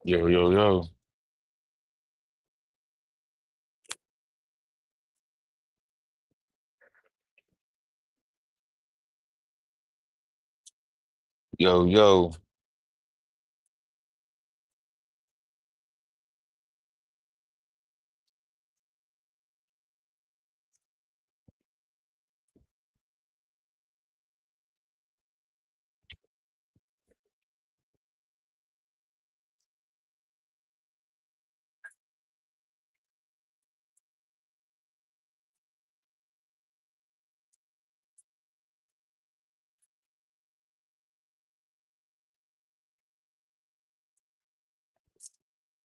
Yo, yo, yo. Yo, yo.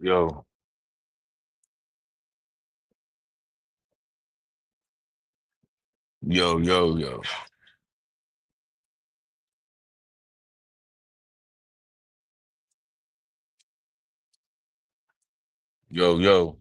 Yo, yo, yo, yo. Yo, yo.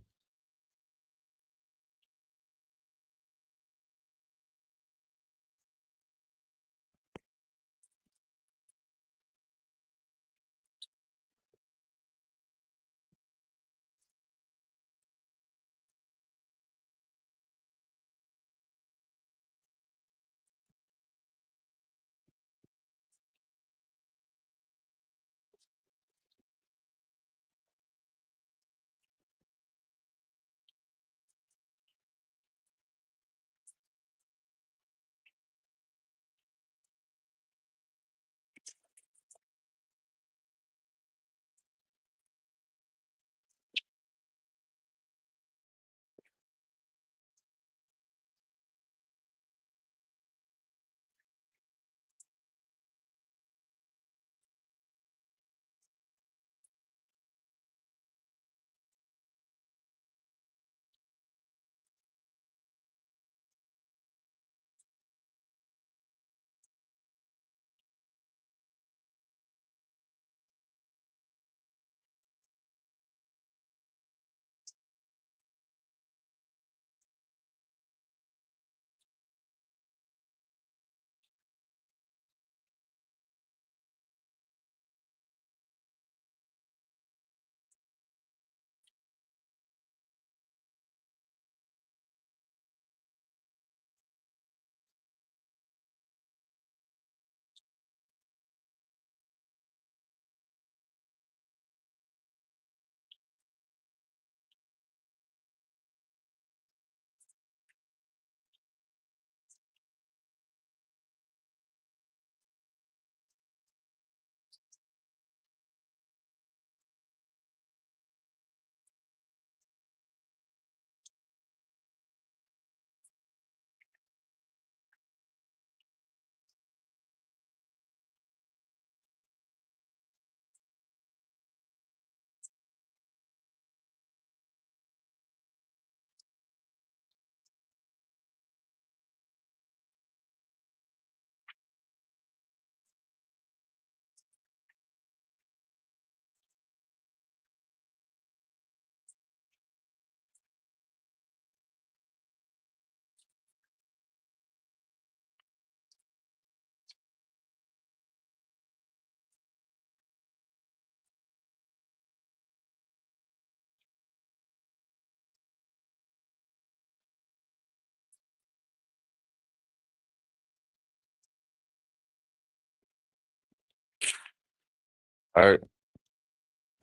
All right,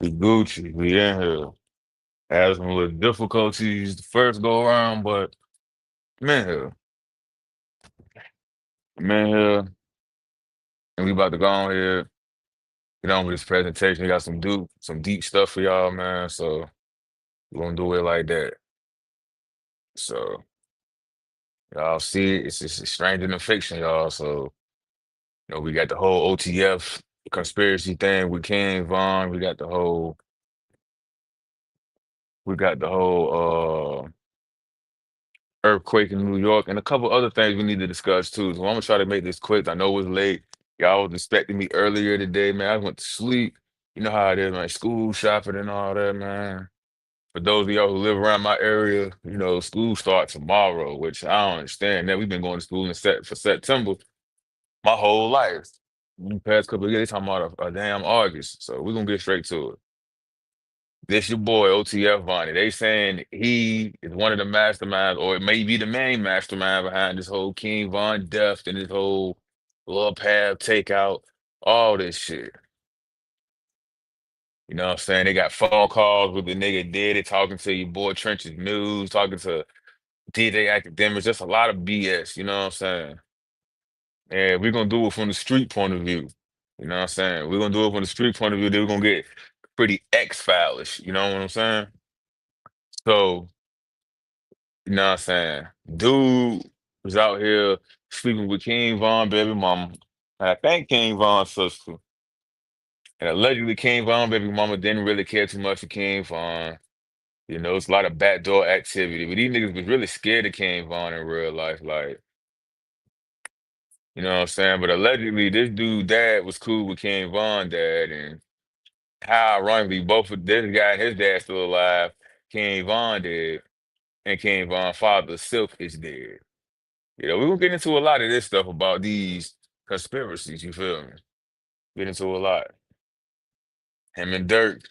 we Gucci. We in here. Had some little difficulties the first go around, but I'm in here. I'm in here, and we about to go on here. Get on with this presentation. We got some deep stuff for y'all, man. So we're gonna do it like that. So y'all see it. It's stranger than fiction, y'all. So we got the whole OTF conspiracy thing with King Von. We got the whole earthquake in New York and a couple other things we need to discuss too. So I'm gonna try to make this quick. I know it's late. Y'all was expecting me earlier today, man. I went to sleep. You know how it is, man. School shopping and all that, man. For those of y'all who live around my area, school starts tomorrow, which I don't understand. That we've been going to school for September my whole life. The past couple of years, they talking about a damn August. So we're gonna get straight to it. This your boy OTF Vonnie. They saying he is one of the masterminds, or it may be the main mastermind behind this whole King Von death and this whole Lil Pab takeout, all this shit. You know what I'm saying? They got phone calls with the nigga did it, talking to your boy Trench's News, talking to DJ Academics, just a lot of BS, you know what I'm saying? And we're gonna do it from the street point of view. You know what I'm saying? We're gonna do it from the street point of view, then we're gonna get pretty X-File-ish, you know what I'm saying? So, you know what I'm saying? Dude was out here sleeping with King Von baby mama. And I think King Von's sister. And allegedly King Von baby mama didn't really care too much for King Von. You know, it's a lot of backdoor activity. But these niggas was really scared of King Von in real life. Like, you know what I'm saying? But allegedly this dude dad was cool with King Von dad. And how ironically both of this guy and his dad still alive, King Von dead, and King Von father Silk is dead. You know, we're gonna get into a lot of this stuff about these conspiracies, you feel me? Get into a lot. Him and Durk,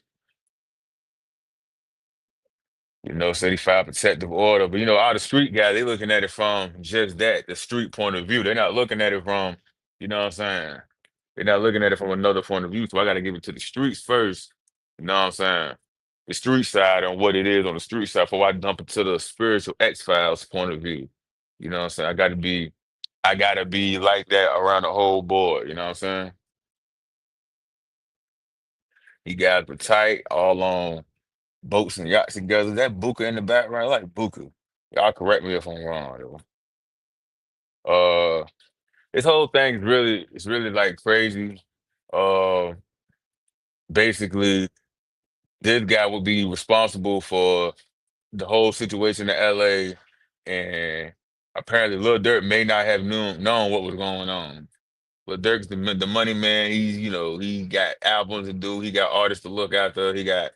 you know, said he filed protective order. But you know, all the street guys, they looking at it from just that, the street point of view. They're not looking at it from, you know what I'm saying? They're not looking at it from another point of view. So I gotta give it to the streets first. You know what I'm saying? The street side and what it is on the street side before I dump it to the spiritual X-Files point of view. You know what I'm saying? I gotta be like that around the whole board, you know what I'm saying? You guys were tight, all on boats and yachts together. That Buka in the background, I like Buka. Y'all correct me if I'm wrong, though. This whole thing's really, it's really like crazy. Uh, Basically, this guy would be responsible for the whole situation in LA, and apparently Lil Durk may not have known what was going on. Lil Durk's the money man. He's, you know, he got albums to do, he got artists to look after, he got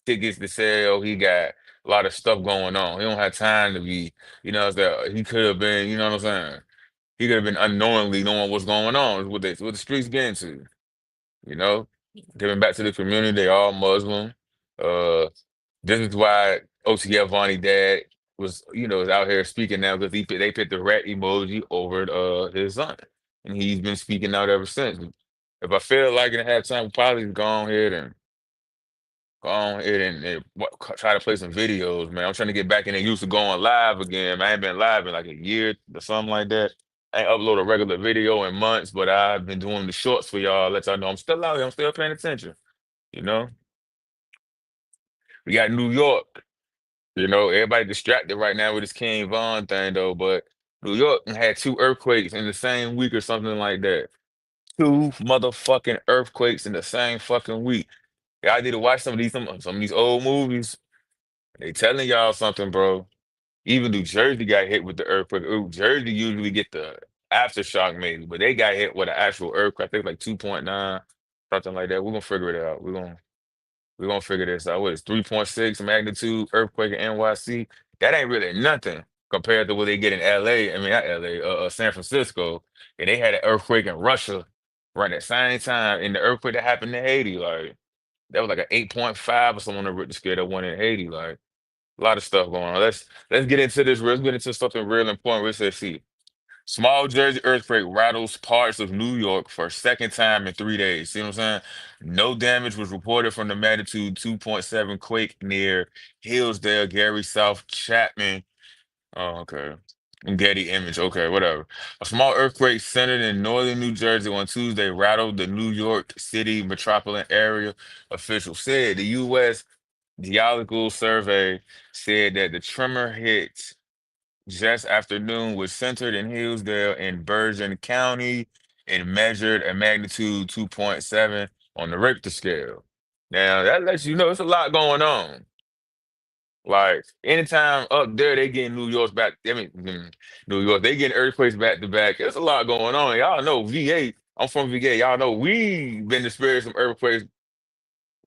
tickets to sell. He got a lot of stuff going on. He don't have time to be, you know, that he could have been, you know what I'm saying? He could have been unknowingly knowing what's going on, is what the streets getting to, you know? Giving back to the community, they all Muslim. Uh this is why OTF Vonnie dad was, you know, is out here speaking now because they put the rat emoji over his son. And he's been speaking out ever since. If I feel like it and have time, we'll probably go on ahead and try to play some videos, man. I'm trying to get back in and used to going live again, man. I ain't been live in like a year or something like that. I ain't upload a regular video in months, but I've been doing the shorts for y'all. Let y'all know I'm still out here. I'm still paying attention. You know, we got New York. You know, everybody distracted right now with this King Von thing though, but New York had two earthquakes in the same week or something like that. Two motherfucking earthquakes in the same fucking week. Y'all need to watch some of these old movies. They telling y'all something, bro. Even New Jersey got hit with the earthquake. Ooh, Jersey usually get the aftershock maybe, but they got hit with an actual earthquake. I think like 2.9, something like that. We're gonna figure it out. We're gonna figure this out. What is 3.6 magnitude earthquake in NYC? That ain't really nothing compared to what they get in LA. I mean, not LA, San Francisco. And they had an earthquake in Russia right at the same time. And the earthquake that happened in Haiti, like that was like an 8.5 or something on the Richter scale that one in Haiti. Like a lot of stuff going on. Let's get into this. Let's get into something real important. Let's see. Small Jersey earthquake rattles parts of New York for second time in 3 days. See what I'm saying? No damage was reported from the magnitude 2.7 quake near Hillsdale, Gary, South Chapman. Oh, okay. Getty image. Okay, whatever. A small earthquake centered in northern New Jersey on Tuesday rattled the New York City metropolitan area. Officials said the U.S. Geological Survey said that the tremor hit just after noon was centered in Hillsdale in Bergen County and measured a magnitude 2.7 on the Richter scale. Now that lets you know it's a lot going on. Like anytime up there, they getting New York's back. I mean, New York, they getting earthquakes back to back. There's a lot going on. Y'all know VA. I'm from VA. Y'all know we been experiencing some earthquakes.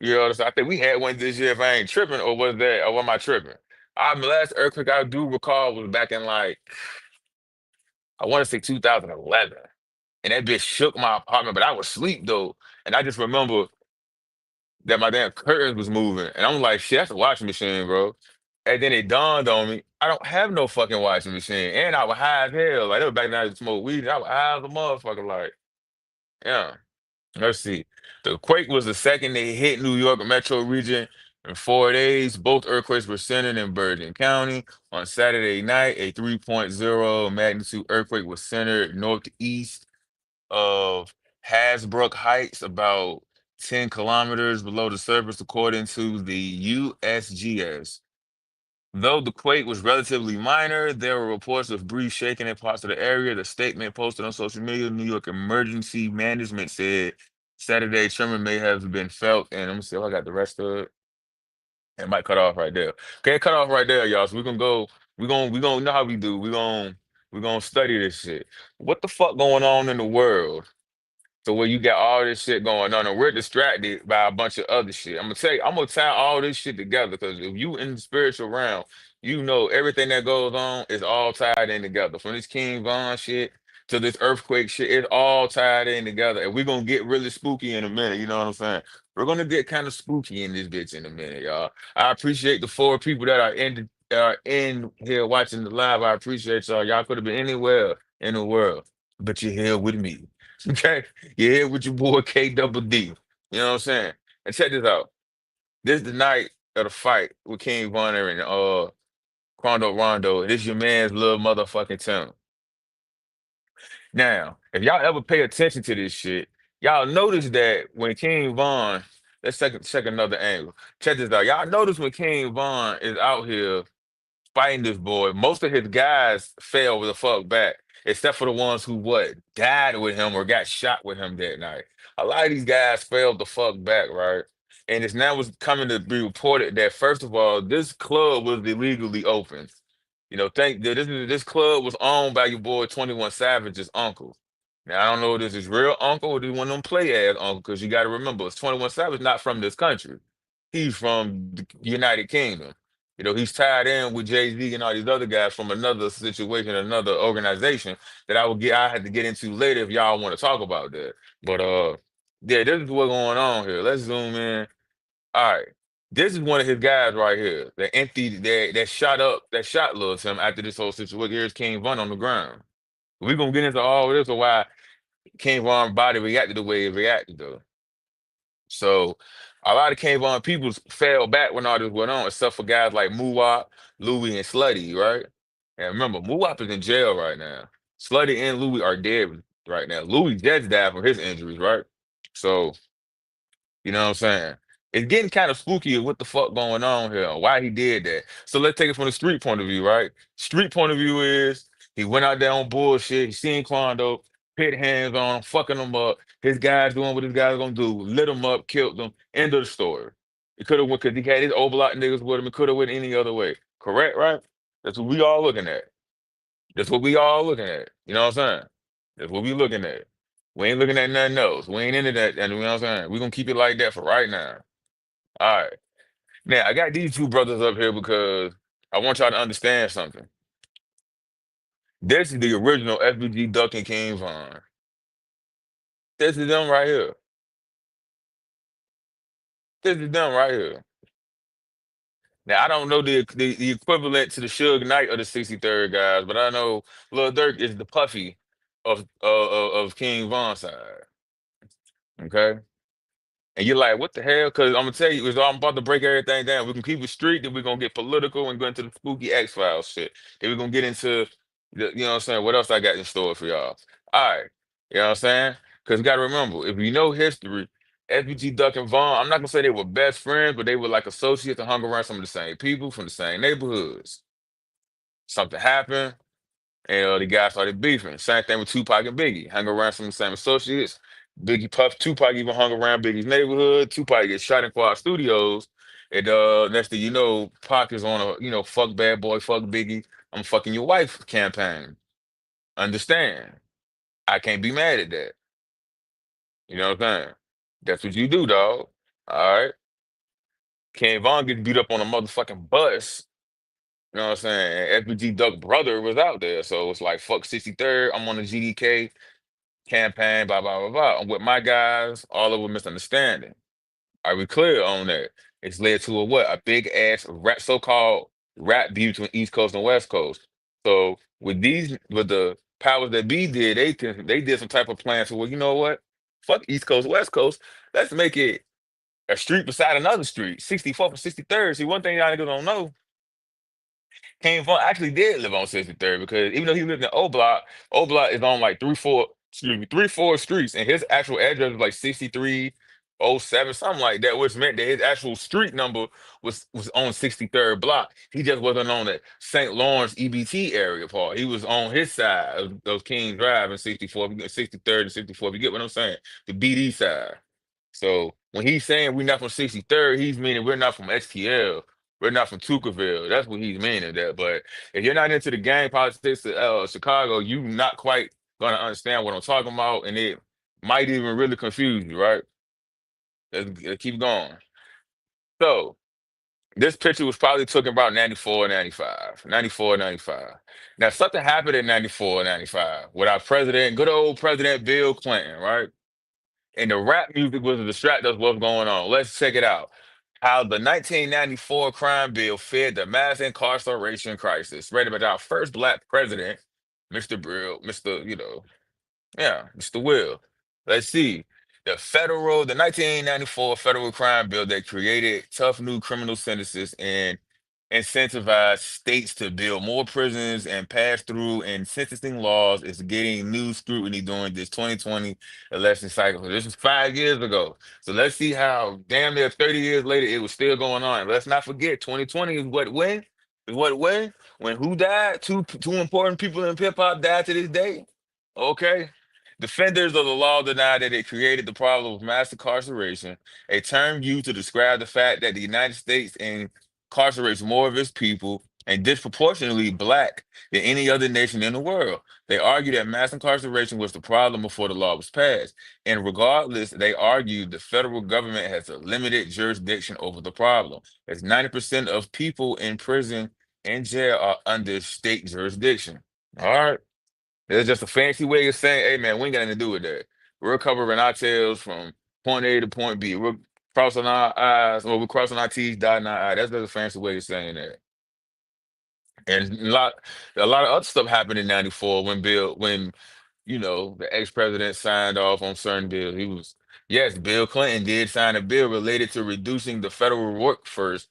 You know what I'm saying? I think we had one this year. If I ain't tripping, or was that? Or am I tripping? The last earthquake I do recall was back in like I want to say 2011, and that bitch shook my apartment. But I was asleep though, and I just remember that my damn curtains was moving. And I'm like, shit, that's a washing machine, bro. And then it dawned on me, I don't have no fucking washing machine. And I was high as hell. Like, that was back then I used to smoke weed. And I was high as a motherfucker. Like, yeah. Let's see. The quake was the second they hit New York metro region in 4 days. Both earthquakes were centered in Bergen County. On Saturday night, a 3.0 magnitude earthquake was centered northeast of Hasbrook Heights, about 10 kilometers below the surface, according to the USGS. Though the quake was relatively minor, there were reports of brief shaking in parts of the area. The statement posted on social media, New York Emergency Management said Saturday tremor may have been felt. And let me see if I got the rest of it. It might cut off right there. Okay, cut off right there, y'all. So we're gonna go, we're gonna know how we do. We're gonna study this shit. What the fuck going on in the world? So where you got all this shit going on, and we're distracted by a bunch of other shit. I'm gonna tell you, I'm gonna tie all this shit together because if you in the spiritual realm, you know everything that goes on is all tied in together. From this King Von shit to this earthquake shit, it's all tied in together. And we're gonna get really spooky in a minute. You know what I'm saying? We're gonna get kind of spooky in this bitch in a minute, y'all. I appreciate the 4 people that are in here watching the live. I appreciate y'all. Y'all could have been anywhere in the world, but you're here with me. Okay, you're here with your boy K Double D. You know what I'm saying? And check this out. This is the night of the fight with King Vonner and Quando Rondo. This your man's little motherfucking Tim. Now, if y'all ever pay attention to this shit, y'all notice that when King Von, let's check another angle. Check this out. Y'all notice when King Von is out here fighting this boy, most of his guys fell the fuck back, except for the ones who what died with him or got shot with him that night. A lot of these guys fell the fuck back, right? And it's now was coming to be reported that first of all, this club was illegally open. Think that this club was owned by your boy 21 Savage's uncle. Now I don't know if this is real uncle or this one of them play ass uncle, because you got to remember, it's 21 Savage not from this country. He's from the United Kingdom. He's tied in with Jay-Z and all these other guys from another situation, another organization that I had to get into later if y'all want to talk about that. But yeah, this is what's going on here. Let's zoom in. All right. This is one of his guys right here. That emptied that shot loves him after this whole situation. Here's King Von on the ground. We're gonna get into all of this or why King Von body reacted the way it reacted though. So a lot of King Von people fell back when all this went on, except for guys like Muwap, Louis, and Slutty, right? And remember, Muwap is in jail right now. Slutty and Louis are dead right now. Louis just died from his injuries, right? So, you know what I'm saying? It's getting kind of spooky of what the fuck going on here, and why he did that. So let's take it from the street point of view, right? Street point of view is he went out there on bullshit. He seen Quando, put hands on him, fucking him up. His guys doing what his guys gonna do, lit him up, killed them. End of the story. It could have went because he had his overlock niggas with him. It could have went any other way. Correct, right? That's what we all looking at. That's what we all looking at. You know what I'm saying? That's what we looking at. We ain't looking at nothing else. We ain't into that. And you know what I'm saying? We gonna keep it like that for right now. All right. Now I got these two brothers up here because I want y'all to understand something. This is the original FBG Duck and King Von. This is them right here. This is them right here. Now I don't know the equivalent to the Suge Knight of the 63rd guys, but I know Lil Durk is the Puffy of King Von's side. Okay. And you're like, what the hell? Because I'm gonna tell you, I'm about to break everything down. We can keep it street, then we're gonna get political and go into the spooky X Files shit. Then we're gonna get into you know what I'm saying, what else I got in store for y'all. All right. You know what I'm saying? Because you gotta remember, if you know history, FBG Duck and Vaughn, I'm not gonna say they were best friends, but they were like associates and hung around some of the same people from the same neighborhoods. Something happened. And the guys started beefing. Same thing with Tupac and Biggie. Hung around some of the same associates. Biggie Puff, Tupac even hung around Biggie's neighborhood. Tupac gets shot in Quad Studios. And next thing you know, Pac is on a, fuck bad boy, fuck Biggie, I'm fucking your wife campaign. Understand? I can't be mad at that. You know what I'm saying? That's what you do, dog. All right. Ken Von gets beat up on a motherfucking bus. You know what I'm saying? And FBG Duck brother was out there. So it's like, fuck 63rd. I'm on the GDK campaign, blah, blah, blah, blah. I'm with my guys, all of them misunderstanding. Are we clear on that? It's led to a what? A big ass rap, so-called rap beef between East Coast and West Coast. So with the powers that be did, they did some type of plan. So well, you know what? Fuck East Coast, West Coast. Let's make it a street beside another street, 64th and 63rd. See, one thing y'all niggas don't know, King Von actually did live on 63rd because even though he lived in O Block is on like 3, 4 streets, and his actual address was like 6307, something like that, which meant that his actual street number was on 63rd block. He just wasn't on the St. Lawrence EBT area part. He was on his side of those King Drive and 63rd and 64th. You get what I'm saying? The BD side. So when he's saying we're not from 63rd, he's meaning we're not from STL. We're not from Tuckerville. That's what he's meaning there. But if you're not into the gang politics of Chicago, you not quite gonna understand what I'm talking about, and it might even really confuse you, right? Let's keep going. So this picture was probably taken about 94, 95. 94, 95. Now something happened in 94, 95 with our president, good old President Bill Clinton, right? And the rap music was to distract us what's going on. Let's check it out. How the 1994 crime bill fed the mass incarceration crisis. Read about our first black president, Mr. Brill, Mr. Yeah, Mr. Will. Let's see. The 1994 federal crime bill that created tough new criminal sentences and incentivized states to build more prisons and pass through and sentencing laws is getting new scrutiny during this 2020 election cycle. So this was 5 years ago. So let's see how damn near 30 years later it was still going on. Let's not forget 2020 is what when? Is what when who died? Two important people in hip hop died to this day. Okay. Defenders of the law deny that it created the problem of mass incarceration, a term used to describe the fact that the United States incarcerates more of its people and disproportionately black than any other nation in the world. They argue that mass incarceration was the problem before the law was passed. And regardless, they argue the federal government has a limited jurisdiction over the problem, as 90% of people in prison and jail are under state jurisdiction. All right. It's just a fancy way of saying, hey man, we ain't got anything to do with that. We're covering our tails from point A to point B. We're crossing our eyes, or we're crossing our T's, dotting our I. That's just a fancy way of saying that. And a lot of other stuff happened in '94 when the ex-president signed off on certain bills. Yes, Bill Clinton did sign a bill related to reducing the federal workforce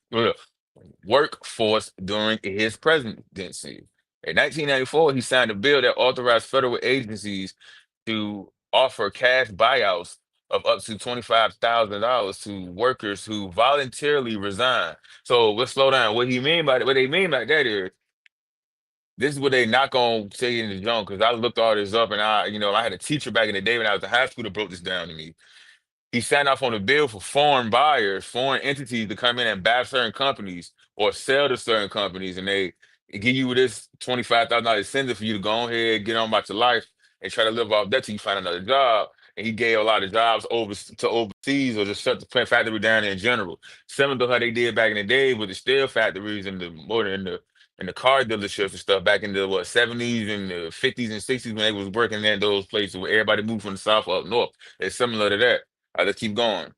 during his presidency. In 1994, he signed a bill that authorized federal agencies to offer cash buyouts of up to $25,000 to workers who voluntarily resign. So let's slow down. What they mean by that is this is what they not gonna say in the junk because I looked all this up and I had a teacher back in the day when I was in high school that broke this down to me. He signed off on a bill for foreign buyers, foreign entities to come in and buy certain companies or sell to certain companies, and they give you this $25,000 incentive for you to go ahead, get on about your life, and try to live off that till you find another job. And he gave a lot of jobs to overseas or just shut the plant factory down in general. Similar to how they did back in the day with the steel factories and the motor and the car dealerships and stuff back in the '70s and the '50s and '60s when they was working in those places where everybody moved from the south up north. It's similar to that. Let's keep going.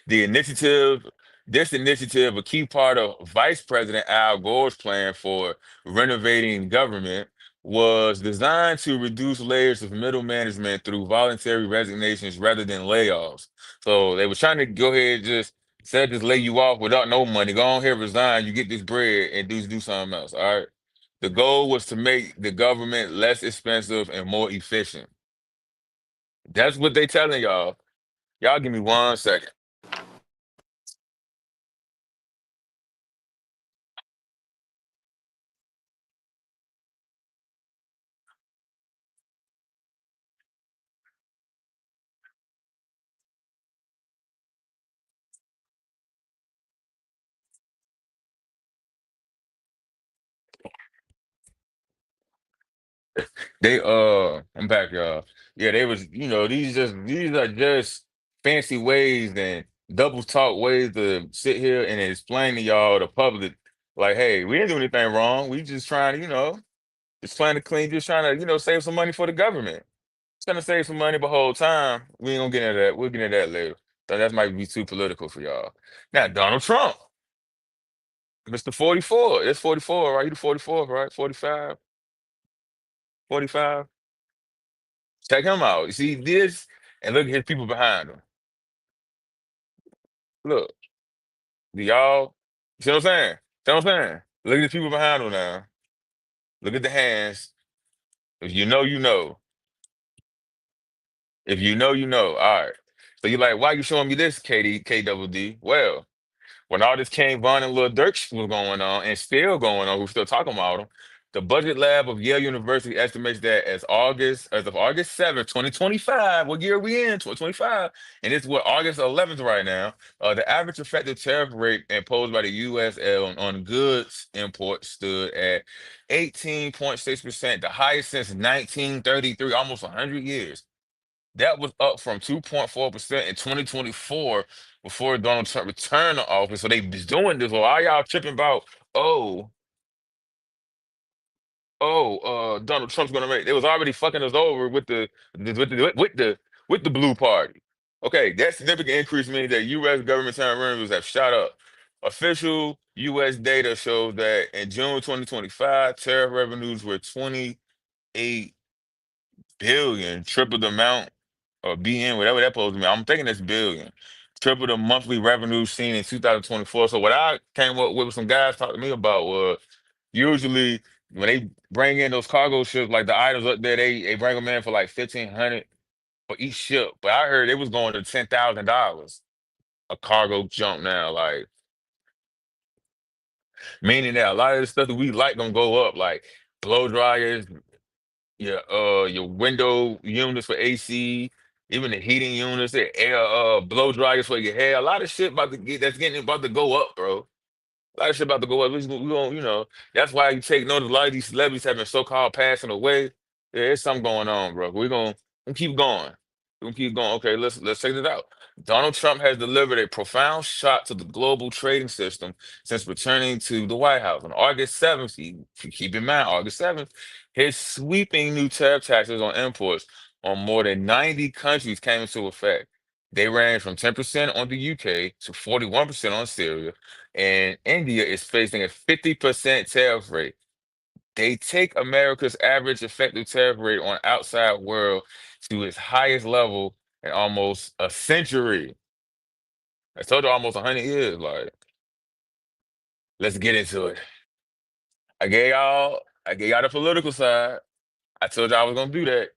The initiative, this initiative, a key part of Vice President Al Gore's plan for renovating government, was designed to reduce layers of middle management through voluntary resignations rather than layoffs. So they were trying to go ahead and just lay you off without no money. Go on here, resign, you get this bread and do something else. All right. The goal was to make the government less expensive and more efficient. That's what they telling y'all. Y'all give me 1 second. I'm back, y'all. Yeah, these are just fancy ways and double talk ways to sit here and explain to y'all the public, like, hey, we didn't do anything wrong. We just trying to, just trying to clean, just trying to, save some money for the government. Just trying to save some money the whole time. We ain't gonna get into that. We'll get into that later. That might be too political for y'all. Now, Donald Trump, Mr. 44. It's 44, right? You the 44th, right? 45, 45. Check him out. You see this, and look at his people behind him. Look, do y'all see what I'm saying? See what I'm saying? Look at the people behind him now. Look at the hands. If you know, you know. If you know, you know. All right. So you're like, why you showing me this, KD, K double D? Well, when all this King Von and Lil Durk shit was going on and still going on, we're still talking about them. The Budget Lab of Yale University estimates that as of August 7th, 2025, what year are we in? 2025. And it's what August 11th right now. The average effective tariff rate imposed by the USL on goods imports stood at 18.6%, the highest since 1933, almost 100 years. That was up from 2.4% in 2024 before Donald Trump returned to office. So they was doing this. Well, all y'all tripping about, oh, Donald Trump's gonna make. It was already fucking us over with the blue party. Okay, that significant increase means that U.S. government term revenues have shot up. Official U.S. data shows that in June 2025, tariff revenues were 28 billion, triple the amount or BN, whatever that supposed to mean. I'm thinking that's billion. Triple the monthly revenue seen in 2024. So what I came up with some guys talking to me about was usually when they bring in those cargo ships, like the items up there, they bring them in for like 1,500 for each ship. But I heard it was going to $10,000 a cargo jump now, like meaning that a lot of the stuff that we like gonna go up, like blow dryers, your window units for AC, even the heating units, the air blow dryers for your hair. A lot of shit about to go up, bro. A lot of shit about to go up. We going that's why you take notice. A lot of these celebrities have been so-called passing away. Yeah, there's something going on, bro. We're gonna keep going. We're gonna keep going. Okay, let's check it out. Donald Trump has delivered a profound shock to the global trading system since returning to the White House on August 7th. Keep in mind, August 7th, his sweeping new tariff taxes on imports on more than 90 countries came into effect. They range from 10% on the UK to 41% on Syria, and India is facing a 50% tariff rate. They take America's average effective tariff rate on outside world to its highest level in almost a century. I told you almost 100 years. Like, let's get into it. I gave y'all the political side. I told you I was gonna do that.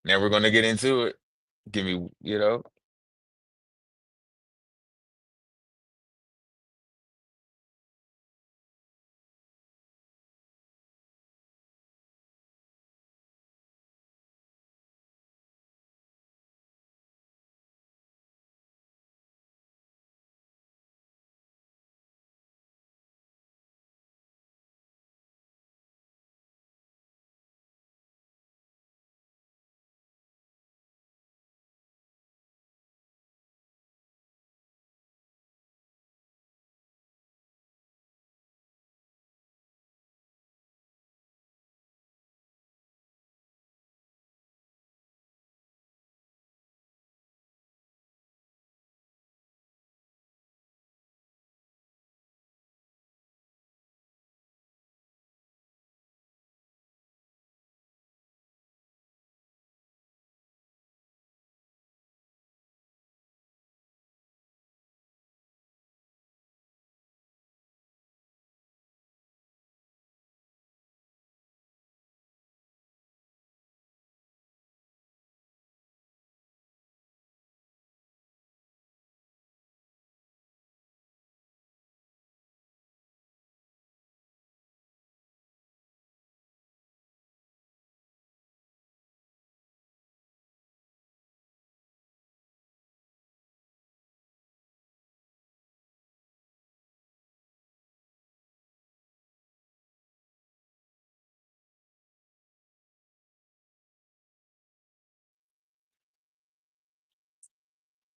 Now we're gonna get into it. Give me,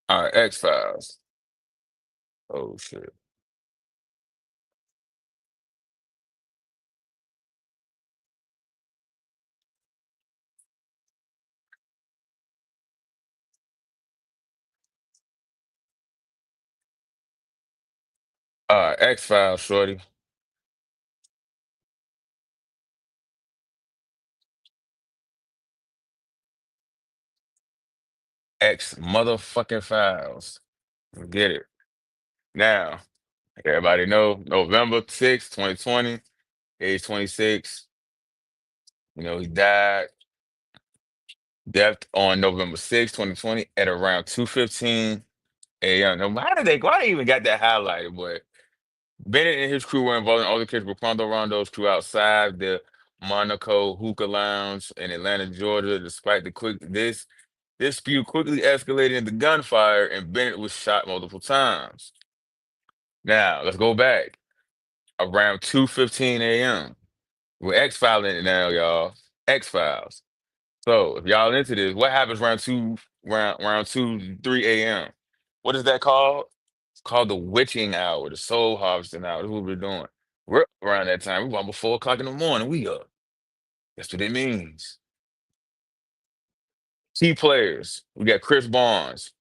all right, X Files. Oh shit. X-Files, shorty. X motherfucking Files. Get it. Now, everybody know November 6th, 2020, age 26. He died. Death on November 6th, 2020 at around 2:15 a.m. Now, why they even got that highlighted, boy? Bennett and his crew were involved in altercation with Quando Rondo's crew outside the Monaco Hookah Lounge in Atlanta, Georgia. Despite the quick this dispute quickly escalated into gunfire, and Bennett was shot multiple times. Now let's go back around 2:15 a.m. We're X filing it now, y'all. X Files. So if y'all into this, what happens around 2, 3 a.m.? What is that called? It's called the witching hour, the soul harvesting hour. That's what we're doing. We're up around that time. We're about 4 o'clock in the morning. We up. That's what it means. Key players. We got Chris Barnes.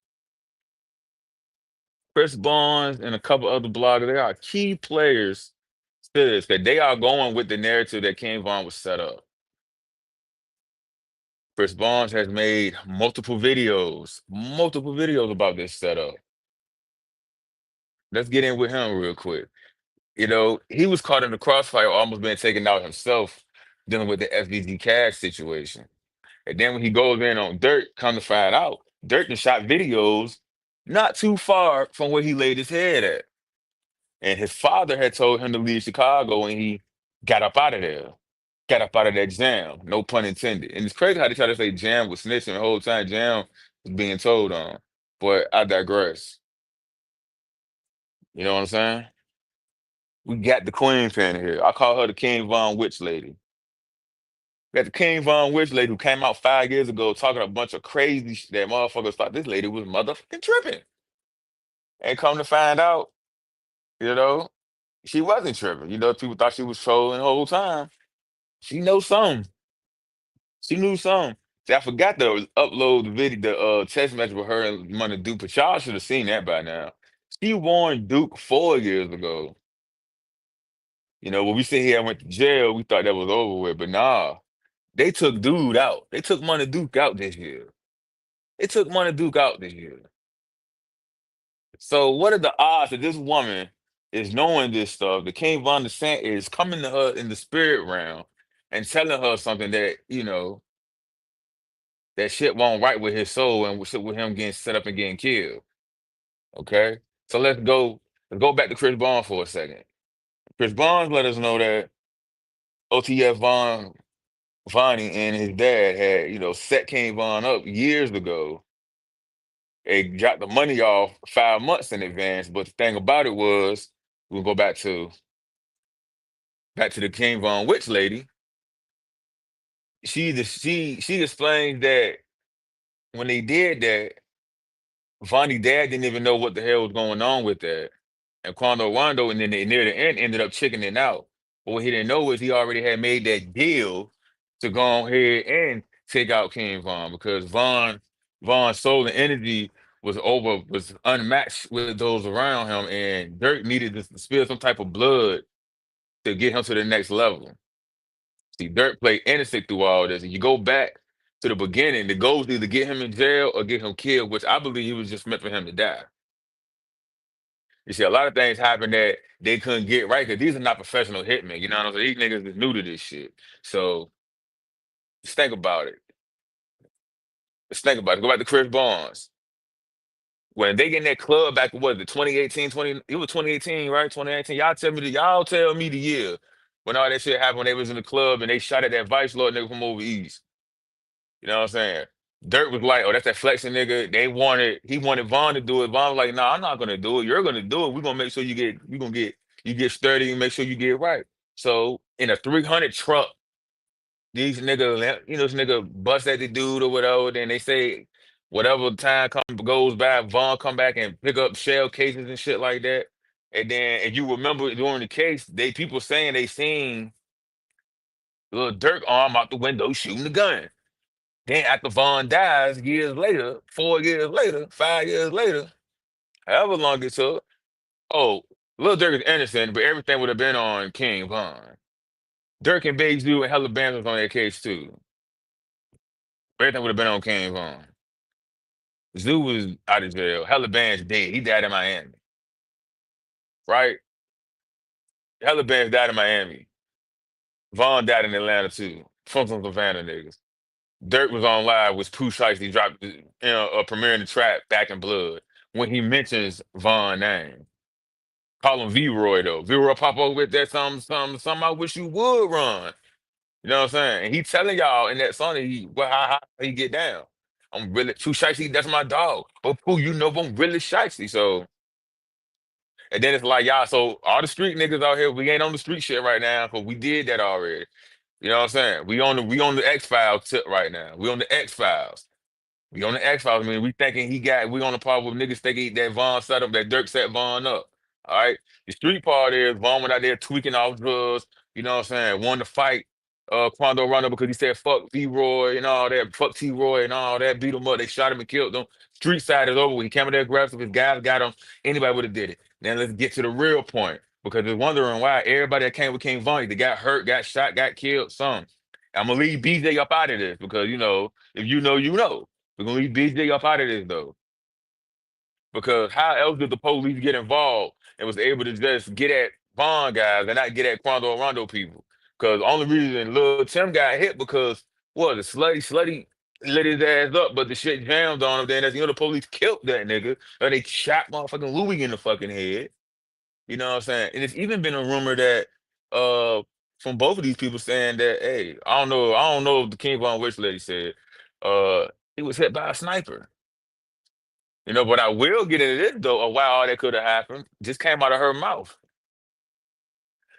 Chris Barnes and a couple other bloggers. They are key players to this, because they are going with the narrative that King Von was set up. Chris Barnes has made multiple videos about this setup. Let's get in with him real quick. He was caught in the crossfire, almost being taken out himself, dealing with the SVG cash situation. And then when he goes in on Durk, come to find out, Durk done shot videos not too far from where he laid his head at. And his father had told him to leave Chicago, and he got up out of there. Got up out of that jam, no pun intended. And it's crazy how they try to say Jam was snitching the whole time Jam was being told on. But I digress. You know what I'm saying? We got the Queen fan here. I call her the King Von Witch Lady. We got the King Von Witch Lady who came out 5 years ago talking a bunch of crazy shit that motherfuckers thought this lady was motherfucking tripping. And come to find out, you know, she wasn't tripping. People thought she was trolling the whole time. She knows something. She knew something. See, I forgot to upload the video, the text message with her and Money Duke, but y'all should have seen that by now. She warned Duke 4 years ago. When we sit here and went to jail, we thought that was over with, but nah, they took dude out. They took Money Duke out this year. They took Money Duke out this year. So what are the odds that this woman is knowing this stuff? The King Von Descent is coming to her in the spirit realm and telling her something that shit won't right with his soul and with him getting set up and getting killed. Okay? So let's go back to Chris Barnes for a second. Chris Barnes let us know that OTF Vonnie and his dad had, set King Von up years ago. They dropped the money off 5 months in advance. But the thing about it was, we'll go back to the King Von Witch lady. She explains that when they did that, Vonnie dad didn't even know what the hell was going on with that. And Quando Rondo, and then they, near the end, ended up chickening out. But what he didn't know is he already had made that deal to go ahead and take out King Von, because Von's soul and energy was unmatched with those around him, and Dirk needed to spill some type of blood to get him to the next level. See, Dirk played innocent through all this. And you go back to the beginning, the goal was either get him in jail or get him killed, which I believe he was just meant for him to die. You see, a lot of things happen that they couldn't get right, because these are not professional hitmen. You know what I'm saying? These niggas is new to this shit. So just think about it. Let's think about it. Go back to Chris Barnes. When they get in that club back in, what, the 2018, it was 2018, right? 2018. Y'all tell me the year when all that shit happened, when they was in the club and they shot at that Vice Lord nigga from over east. You know what I'm saying? Dirk was like, "Oh, that's that flexing nigga." He wanted Vaughn to do it. Vaughn was like, "Nah, I'm not gonna do it. You're gonna do it. We're gonna make sure you get sturdy and make sure you get right." So in a 300 truck, these niggas, this nigga bust at the dude or whatever. Then they say whatever time goes by, Vaughn come back and pick up shell cases and shit like that. And then if you remember during the case, people saying they seen little Dirk arm out the window shooting the gun. Then after Vaughn dies years later, 4 years later, 5 years later, however long it took, oh, Lil Durk is innocent, but everything would have been on King Von. Durk and Big Zoo and Hella Bands was on that case too. Everything would have been on King Von. Zoo was out of jail. Hella Bands dead. He died in Miami. Right? Hella Bands died in Miami. Von died in Atlanta too. From some Savannah niggas. Dirk was on live with Pooh Shiesty. He dropped a premiere in the trap Back in Blood when he mentions Von name. Call him V-Roy though. V-Roy pop up with that something I wish you would run. You know what I'm saying? And he telling y'all in that song that how he get down. I'm really Pooh Shiesty, that's my dog. But Pooh, you know I'm really shiesty. So and then it's like y'all, so all the street niggas out here, we ain't on the street shit right now, but we did that already. You know what I'm saying? We on the X Files tip right now. We on the X Files. We on the X Files. I mean, we on the part where niggas think that Von set up, that Dirk set Von up. All right. The street part is Von went out there tweaking off drugs, you know what I'm saying? Wanted to fight Quando Rondo because he said fuck V Roy and all that, fuck T Roy and all that, beat him up. They shot him and killed him. Street side is over. He came in there aggressive, his guys got him. Anybody would have did it. Now let's get to the real point. Because they're wondering why everybody that came with King Von either got hurt, got shot, got killed, some. I'm gonna leave BJ up out of this because if you know, you know. We're gonna leave BJ up out of this though, because how else did the police get involved and was able to just get at Vaughn guys and not get at Quando Rondo people? Because the only reason Lil Tim got hit because what the slutty lit his ass up, but the shit jammed on him. Then that's the police killed that nigga, or they shot motherfucking Louis in the fucking head. You know what I'm saying? And it's even been a rumor that from both of these people saying that, hey, I don't know if the King Von Witch lady said uh he was hit by a sniper. But I will get into this though, of why all that could have happened. Just came out of her mouth.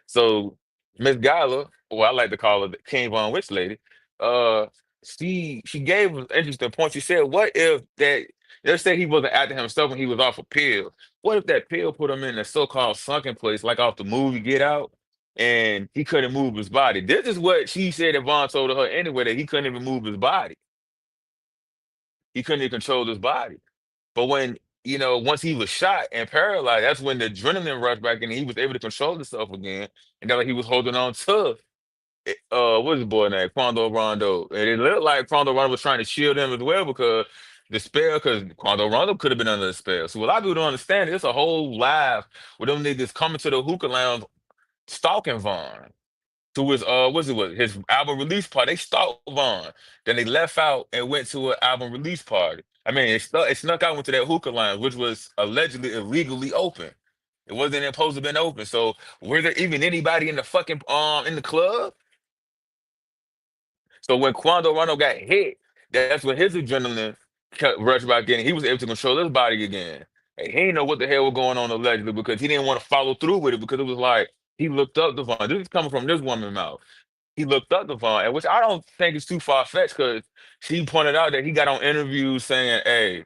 So Miss Gala, or I like to call her the King Von Witch lady, uh, she gave an interesting point. She said, "What if that? Let's say he wasn't acting himself when he was off a pill. What if that pill put him in a so-called sunken place, like off the movie Get Out, and he couldn't move his body? This is what she said that Vaughn told her anyway, that he couldn't even move his body. He couldn't even control his body. But when, once he was shot and paralyzed, that's when the adrenaline rushed back in and he was able to control himself again. And then like he was holding on to what's his boy name? Quando Rondo. And it looked like Quando Rondo was trying to shield him as well because Quando Rondo could have been under the spell. So what a lot of people don't understand is it's a whole live with them niggas coming to the hookah lounge stalking Vaughn to his his album release party. They stalked Vaughn. Then they left out and went to an album release party. I mean, it snuck out into that hookah line, which was allegedly illegally open. It wasn't supposed to have been open. So were there even anybody in the fucking in the club? So when Quando Rondo got hit, that's when his adrenaline rushed back in. He was able to control his body again. And he didn't know what the hell was going on allegedly because he didn't want to follow through with it because it was like he looked up to Vaughn. This is coming from this woman's mouth. He looked up to Vaughn, which I don't think is too far fetched because she pointed out that he got on interviews saying, "Hey,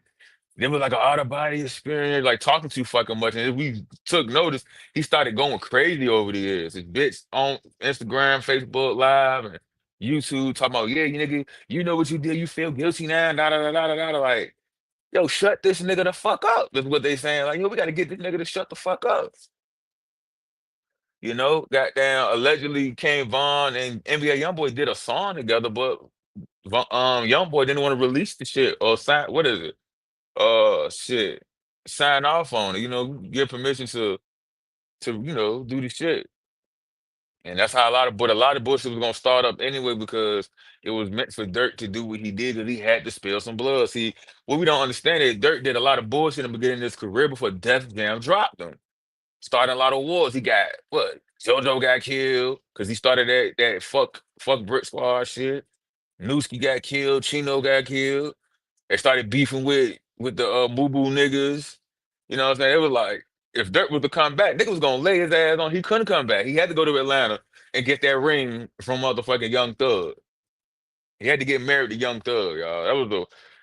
it was like an out of body experience, like talking too fucking much." And if we took notice, he started going crazy over the years. His bitch on Instagram, Facebook Live, and YouTube talking about, "Yeah, you nigga, you know what you did. You feel guilty now." Da da da da da da. Like, yo, shut this nigga the fuck up. That's what they saying. Like, yo, we got to get this nigga to shut the fuck up. Goddamn, allegedly King Von and NBA YoungBoy did a song together, but YoungBoy didn't want to release the shit or sign. What is it? Shit, sign off on it. Get permission to do the shit. And that's how a lot of bullshit was gonna start up anyway because it was meant for Dirk to do what he did because he had to spill some blood. See, what we don't understand is Dirk did a lot of bullshit in the beginning of his career before Def Jam dropped him. Starting a lot of wars. He got what? JoJo got killed because he started that fuck Brick Squad shit. Newski got killed. Chino got killed. They started beefing with the Moo Boo niggas. You know what I'm saying? It was like if Dirk was to come back, nigga was gonna lay his ass on. He couldn't come back. He had to go to Atlanta and get that ring from motherfucking Young Thug. He had to get married to Young Thug, y'all.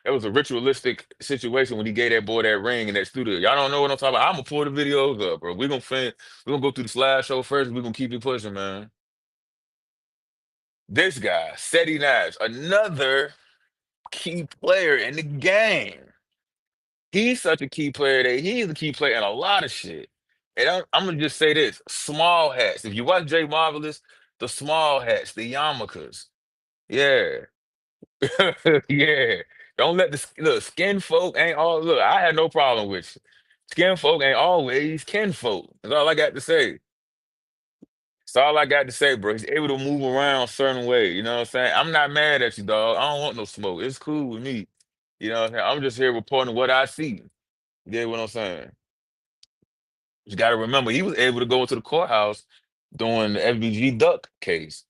That was a ritualistic situation when he gave that boy that ring in that studio. Y'all don't know what I'm talking about. I'm gonna pull the videos up, bro. We're gonna go through the slideshow first. We're gonna keep it pushing, man. This guy, Seti Nash, another key player in the game. He's such a key player that he's a key player in a lot of shit. And I'm gonna just say this: small hats. If you watch Jay Marvelous, the small hats, the yarmulkes. Yeah, yeah. Don't let look. Skin folk ain't all. Look, I had no problem with you. Skin folk ain't always kin folk. That's all I got to say. That's all I got to say, bro. He's able to move around a certain way. You know what I'm saying? I'm not mad at you, dog. I don't want no smoke. It's cool with me. You know what I'm saying? I'm just here reporting what I see. You get what I'm saying? You got to remember, he was able to go into the courthouse during the FBG Duck case.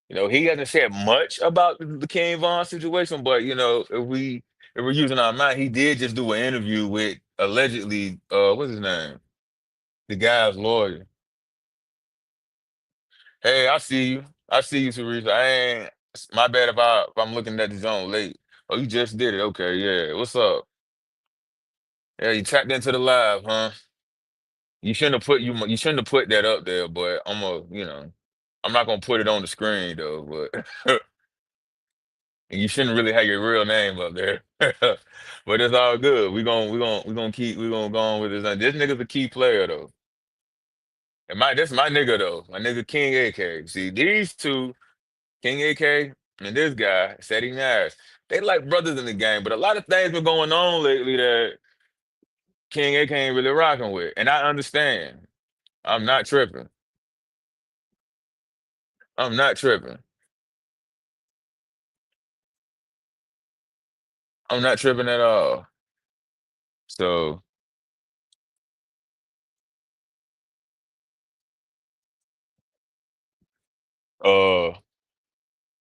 You know, he hasn't said much about the King Von situation, but you know, if we're using our mind, he did just do an interview with allegedly, what's his name? The guy's lawyer. Hey, I see you. I see you, Teresa. I ain't it's my bad if I'm looking at the zone late. Oh, you just did it. Okay, yeah. What's up? Yeah, you tapped into the live, huh? You shouldn't have put that up there, but I'm not gonna put it on the screen though, but and you shouldn't really have your real name up there. But it's all good. We gonna go on with this. This nigga's a key player though. And this my nigga though. My nigga King AK. See, these two, King AK and this guy, Seti Nash, they like brothers in the game, but a lot of things been going on lately that King AK ain't really rocking with. And I understand. I'm not tripping. I'm not tripping. I'm not tripping at all. So, uh,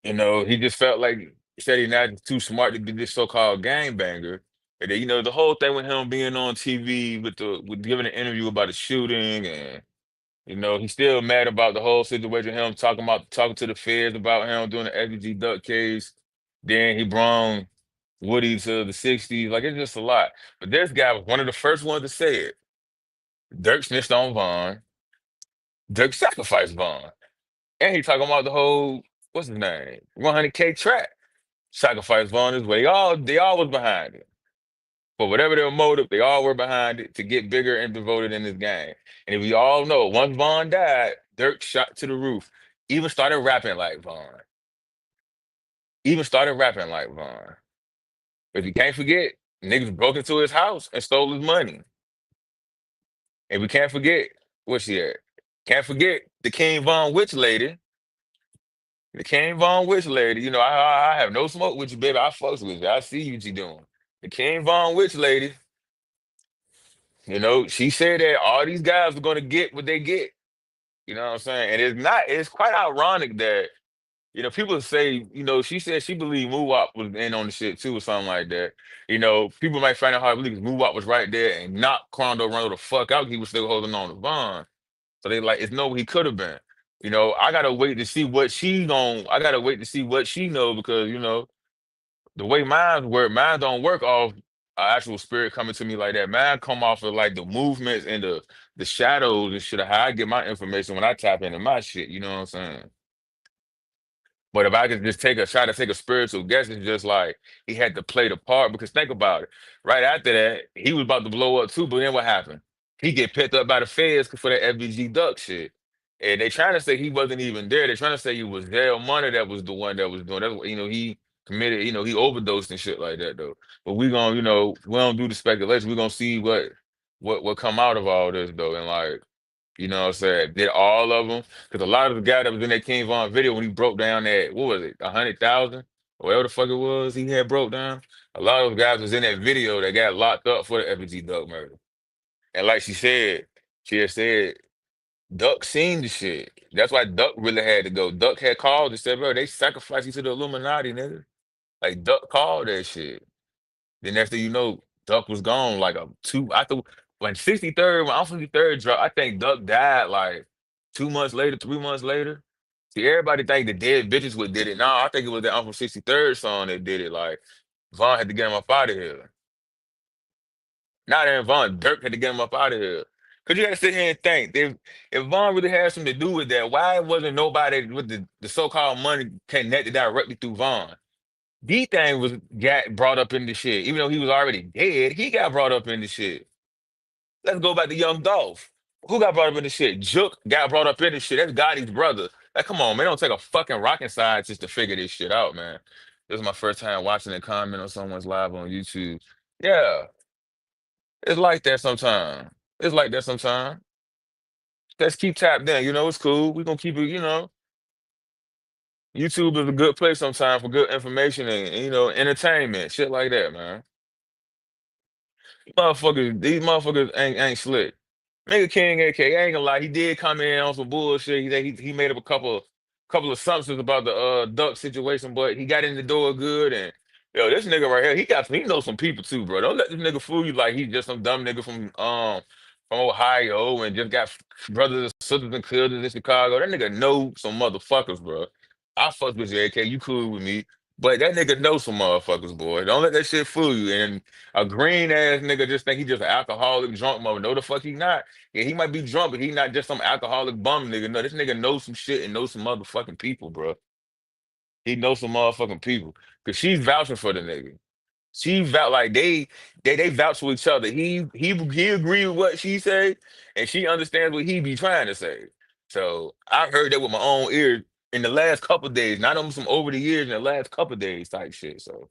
he just felt like he said he's not too smart to be this so-called gangbanger. And then, the whole thing with him being on TV with giving an interview about a shooting, and he's still mad about the whole situation. Him talking to the feds about him doing the FG Duck case. Then he brought Woody to the '60s. Like it's just a lot. But this guy was one of the first ones to say it. Dirk snitched on Vaughn. Dirk sacrificed Vaughn. And he talking about the whole, what's his name? 100K track. Sacrifice Vaughn is way. They all was behind it. For whatever their motive, they all were behind it to get bigger and devoted in this game. And if we all know, once Vaughn died, Dirk shot to the roof. Even started rapping like Vaughn. Even started rapping like Vaughn. But you can't forget, niggas broke into his house and stole his money. And we can't forget, what's she at? Can't forget the King Von Witch lady. The King Von Witch lady. I have no smoke with you, baby. I fucks with you. I see what you doing. The King Von Witch lady, she said that all these guys are gonna get what they get. You know what I'm saying? And it's quite ironic that, people say, she said she believed Muwap was in on the shit too, or something like that. People might find it hard to believe because Muwap was right there and knocked Quando Rondo the fuck out. He was still holding on to Vaughn. So they like, it's no he could have been. I gotta wait to see what I gotta wait to see what she know because, the way mine don't work off actual spirit coming to me like that. Mine come off of like the movements and the shadows and shit of how I get my information when I tap into my shit. You know what I'm saying? But if I could just try to take a spiritual guess, it's just like he had to play the part because think about it. Right after that, he was about to blow up too, but then what happened? He get picked up by the feds for that FBG Duck shit. And they trying to say he wasn't even there. They're trying to say he was there. Money that was the one that was doing that. He committed, he overdosed and shit like that though. But we don't do the speculation. We're gonna see what come out of all this though. And like, what I'm saying? Did all of them? Because a lot of the guy that was in that King Von video when he broke down that, what was it, 100,000? Or whatever the fuck it was he had broke down. A lot of those guys was in that video that got locked up for the FBG Duck murder. And like she had said, Duck seen the shit. That's why Duck really had to go. Duck had called and said, bro, they sacrificed you to the Illuminati, nigga. Like Duck called that shit. Then next thing you know, Duck was gone like a two. I thought when I'm 53rd dropped, I think Duck died like 2 months later, 3 months later. See, everybody think the dead bitches would did it. No, I think it was the Uncle 63rd song that did it. Like Vaughn had to get him up out of here. Not even Vaughn, Dirk had to get him up out of here. Cause you gotta sit here and think, if Vaughn really had something to do with that, why wasn't nobody with the so-called money connected directly through Vaughn? D thing got brought up in the shit. Even though he was already dead, he got brought up in the shit. Let's go back to Young Dolph. Who got brought up in this shit? Jook got brought up in this shit. That's Gotti's brother. Like, come on, man. Don't take a fucking rocket scientist to figure this shit out, man. This is my first time watching a comment on someone's live on YouTube. Yeah, it's like that sometimes. It's like that sometimes. Let's keep tapped in. You know, it's cool. We're gonna keep it, YouTube is a good place sometimes for good information and entertainment. Shit like that, man. These motherfuckers ain't slick. Nigga King AK, ain't gonna lie, he did come in on some bullshit. He made up a couple assumptions about the Duck situation, but he got in the door good. And yo, this nigga right here, he knows some people too, bro. Don't let this nigga fool you like he's just some dumb nigga from Ohio and just got brothers and sisters and cousins in Chicago. That nigga know some motherfuckers, bro. I fuck with you, AK. You cool with me. But that nigga know some motherfuckers, boy. Don't let that shit fool you. And a green ass nigga just think he just an alcoholic drunk mother. No, the fuck he not. Yeah, he might be drunk, but he not just some alcoholic bum nigga. No, this nigga knows some shit and knows some motherfucking people, bro. He knows some motherfucking people. Cause she's vouching for the nigga. She vouch like they vouch for each other. He agree with what she say, and she understands what he be trying to say. So I heard that with my own ears in the last couple days, not on some over the years, in the last couple days type shit. So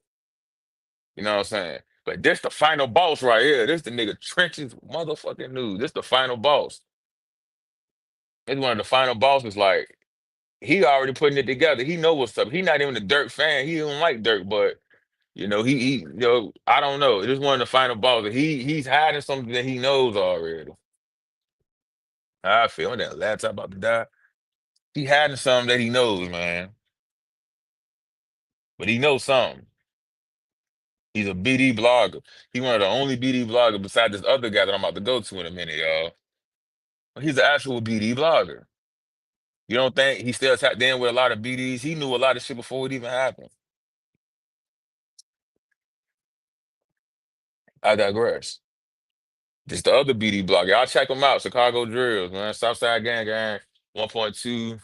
you know what I'm saying? But this the final boss right here. This the nigga trenches motherfucking news. This the final boss. It's one of the final bosses. Like he already putting it together. He know what's up. He not even a Dirk fan. He don't like Dirk, but I don't know. This one of the final bosses. He's hiding something that he knows already. How I feel that laptop about to die. He hiding something that he knows, man. But he knows something. He's a BD blogger. He one of the only BD bloggers besides this other guy that I'm about to go to in a minute, y'all. He's an actual BD blogger. You don't think he still tapped in with a lot of BDs? He knew a lot of shit before it even happened. I digress. Just the other BD blog. Y'all check him out. Chicago Drills, man. Southside Gang Gang. 1.2,